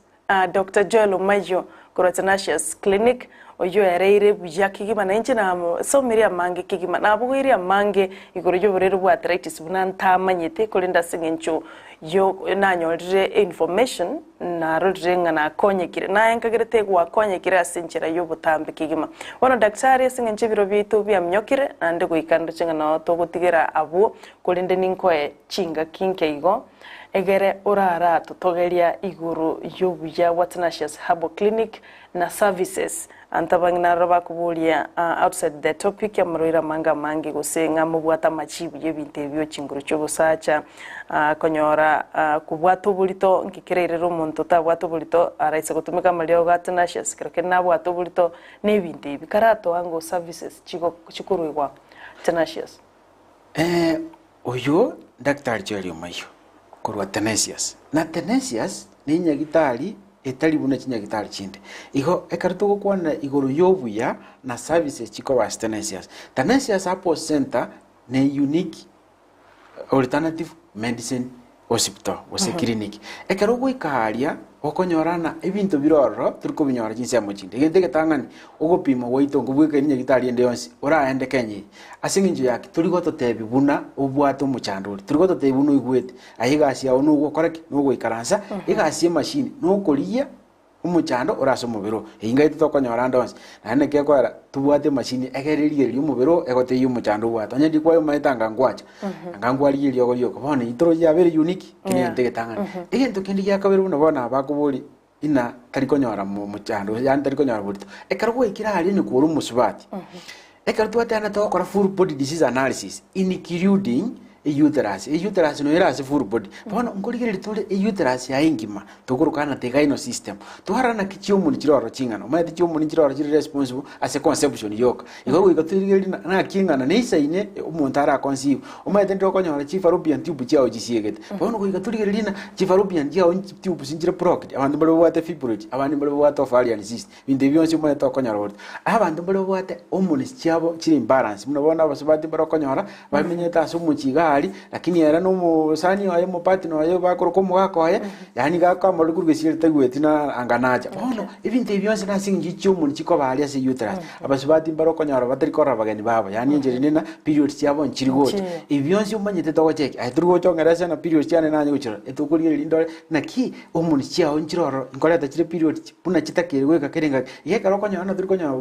Dr. Joel Omayio koro Tenacious Clinic oyo ereire buya kigima na inchi na somiria mange kigima na bugwiria mange igoro y'uburero bwa arthritis bunantamanyete kulinda singencho yo nanyorire information na rodrenga na konyekire na enkagerete gwa konyekire asinchira yo butambe kigima wana daktari singenche biro bitu bya mnyokire ande goikando chinga na to gutigera abo kulinde ninkoe chinga kinkeigo egere urara tutogeria iguru yobuya wa Tenacious Herbal Clinic na services antabangina roba kubulia outside the topic ya maroira manga mangi gusenga mubwata machibu yebinte byo chinguru cyo busacha konyora kubwato bulito nkikererero umuntu tabwato bulito araise gutumika malio ga Tenacious kireke nabwato bulito nebinte bikarato wango services chikuruigwa Tenacious oyo daktari Joel Omayio kurwa Tenacious na Tenacious ni nyagitari etali buna chinyagitari chinde iho ekarito gukwana igoro yobuya na services chiko wa Tenacious Herbal Center ne unique alternative medicine hospital wase clinic ekaro gwikaria okonyorana ebintu biroro turiko binyora jinsi ya muchinde gende getangani ogopima waito ngubweka nyagitari ende yonsi ora ende kenyi asinginjo yake turiko totebi buna obwato muchanduri turiko totebi buna igwete ayigasi ya onu gokoraki no gwikaransa igasi machine no koriya umuchando oraso mubiro inga ito konyora ndonsi nane kekwara tubwate machine egereriye ri mubiro egote y'umuchando bwato nya dikwayo maitanga ngwacha ngangwari iri yogo yoko bone itoro ya very unique kinente getangana egento kindi yakabere buna bona bakuburi ina tari konyora mu muchando yani tari konyora burito ekarwo ikira ari ni kuru musubati ekarwo atana to kora full body disease analysis including uterus no era se full body bona ngorigere tole uterus ya ingima tokurukana te gaino system tuharana kichio mun kiroro chingano ma te mun kiroro kiri responsible as a conception yoka igoro igatirigeri na kingana ne isaine umuntu ara conceive uma te ndoko nyora chifarubian tube chao gisiegete bona go igaturigeri na chifarubian chao tube sinjira proct abantu balo wate fibroid abantu balo wate ovarian cyst binde byonse uma to konyora abantu balo wate hormones chabo kiri imbalance munabona basubati balo konyora bamenyeta so muchiga gali lakini era no musani wayo mupati no wayo bakoro mugakoye yani gakamara kurugishira tagwetina anganaja bono ibintu byose nasingi cyumuntu kiko bali ase uterus abasubati baroko nyara batari kora bagani babo yani njeri nina periods yabo nkiri gote ibyonse umanyete togocheke ahitrugo chongereza na periods cyane nanye guchira etukuri lindore naki umuntu cyaho nkiroro nkoreta kire periods puna kitakirwe kakerenga yekaro nyana turiko nyana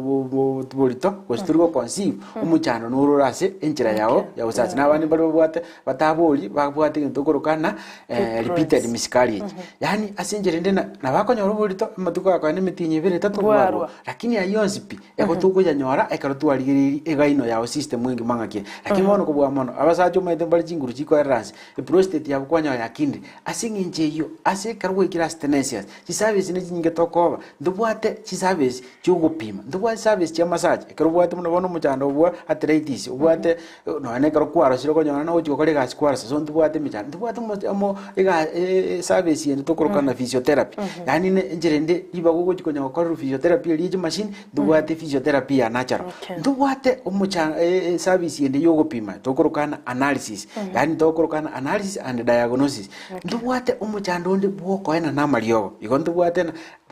bolito kosturgo conceive umuchano nururase enchira yao ya usatsi nabandi bari bwate bataboli babwate ntokorokana repeated miscarriage yani asenjere ndena nabakonyora bolito matuko akane mitinye bere tatubwaro lakini ayonsipi ekotuko yanyora ekarotwarigiri egaino yao system mwingi mangake lakini mono kubwa mono abasacho maite bali chinguru chiko erranse prostate yabo kwanya yakindi asinginje yo ase karwe kira tenacious si service ni nyinge tokoba ndubwate si service cyugupima ndubwate service ya massage ekarubwate muno bono muchando bwa arthritis ubwate no ane karokwara siro konyana no chiko kale gaskwara so ndubwate michando ndubwate mo ega service yende tokorokana physiotherapy yani njerende iba gogo chiko nyakora physiotherapy liye machine ndubwate physiotherapy ya natural ndubwate umuchanga service yende yogupima tokorokana analysis yani tokorokana analysis and diagnosis ndubwate umuchando ndi bwoko ena na mariogo iko ndubwate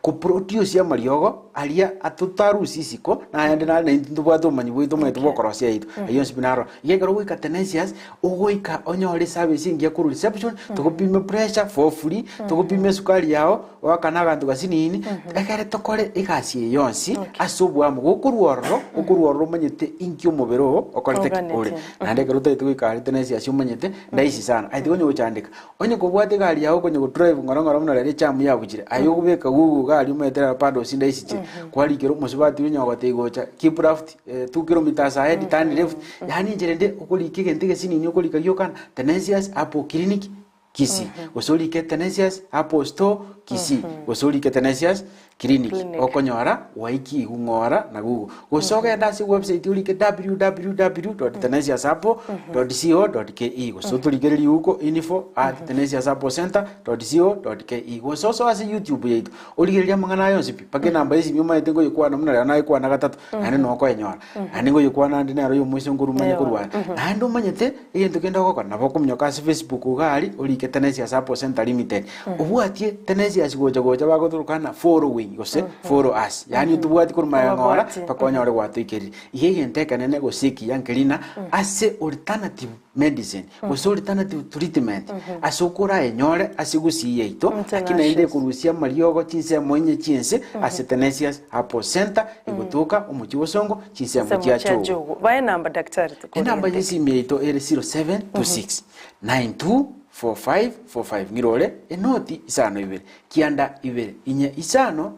ku produce ya mariogo alia atutaru sisiko na yande na ndubwate manyi bwito mwetu bokorosia yitu ayo spinaro yegaro wika tenacious ogoika onyore service ngia ku reception tukupime pressure for free tukupime sukari yao wakanaga ndugasinini ekare tokore igasi yonsi asubwa mu gukuruoro manyete inkyo mubero okorete kipole nande garuta tukika tenacious umanyete ndaisi sana aiti gonyo guchandika onye kubwate gali yao gonyo drive ngorongoro muna rere chamu yabugire ayo kubeka gugu gali umetera pado sindaisi kwali kero musubati unyagote gocha keep left 2 kilometers ahead turn left yani njerende ukolike gentege sinini ukolika yokana tenacious apo clinic kisi usolike tenacious apo store kisi usolike tenacious clinic okonyora waiki ngora na Google usoge ndasi website ulike www.tenaciousapo.co.ke usotulike huko info@tenaciousapo.center.co.ke usoso asi YouTube yetu uligeria mangana yonse pake namba isi myuma yetengo yikwana muna na yikwana gatatu ane noko enyora ane ngo yikwana ndi naro yomuiso nguru manye kurwa ando manyete yento kenda goko nabo kumnyoka Facebook gali ulike Tenacious Herbal Center Limited ubwatie Tenacious goja bagoturukana following gose follow us yani tubwati kuruma ngora pakonya ore gwatwikeri yeye nteka nene gosiki yankelina ase alternative medicine gose alternative treatment asukura enyore asigusiye ito akina inde kurusia mariogo chinse mwenye chinse ase Tenacious Herbal Center igutuka umuchibosongo chinse muchiacho bae namba daktari tukuri namba yisimi ito ere 0726 924545 ngirole enoti isano ibere kianda ibere inya isano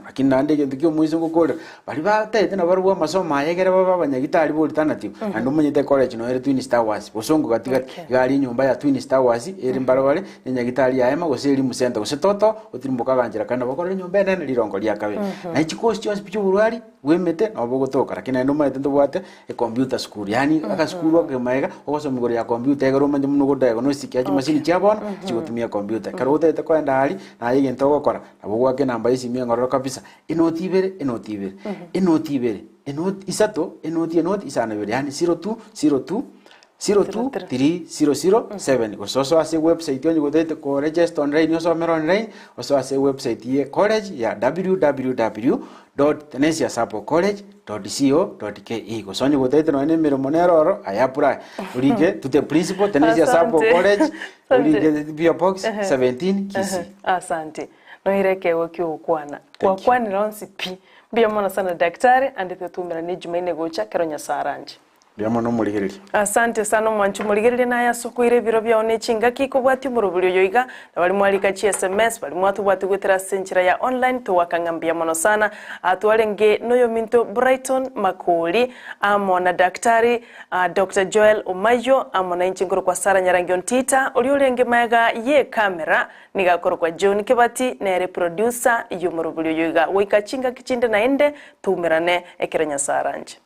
lakini nande gendikyo muizo ngokole bali batete na baruwa masoma yegera baba banyagitari bo alternative ando munyete college no ere Twin Star Wars bosongo katika gali nyumba ya Twin Star Wars ere mbarabale nyagitari ya ema gose limu center gose toto utirimbuka ganjira kana bakore nyumba nene lirongo lya kabe na ichikosi cyose cy'uburwari wemete no bogotoka lakini ando mayete ndobwate e computer school yani aka school okemaega okosomigoro ya computer egero manje muno go diagnostic ya machine cyabona cyotumia computer karote takwenda hali na yige ntogokora nabo gwake namba isi ngororo kabisa enoti ibere enoti isato enoti isana ibere yani 023007 gososo ase website yonye godete ko register online yoso mero online oso ase website ye college ya www.tenaciousapocollege.co.ke gosonye godete no ene mero monero ayapura urige to the principal Tenacious Herbal College urige bio box 17 kisi asante no ireke wokyo kwana kwa kwani ronsi pi bia mona sana daktari andete tumira ni Jumaine gocha keronya saranje Biamono muligiriri. Asante sana mwanchu muligiriri na yasukwire biro bya onechinga kiko bwati murubulyo yoiga na bali mwalika chi SMS bali mwatu bwati gwetera senchira ya online to wakangambia mono sana atwalenge noyo minto Brighton Makoli amona daktari Dr. Joel Omayio amona inchingoro kwa Sara Nyarangyo Ntita oliolenge mayaga ye kamera nigakoro kwa John Kebati na producer yo murubulyo yoiga wika chinga kichinde na ende tumirane ekerenya saranje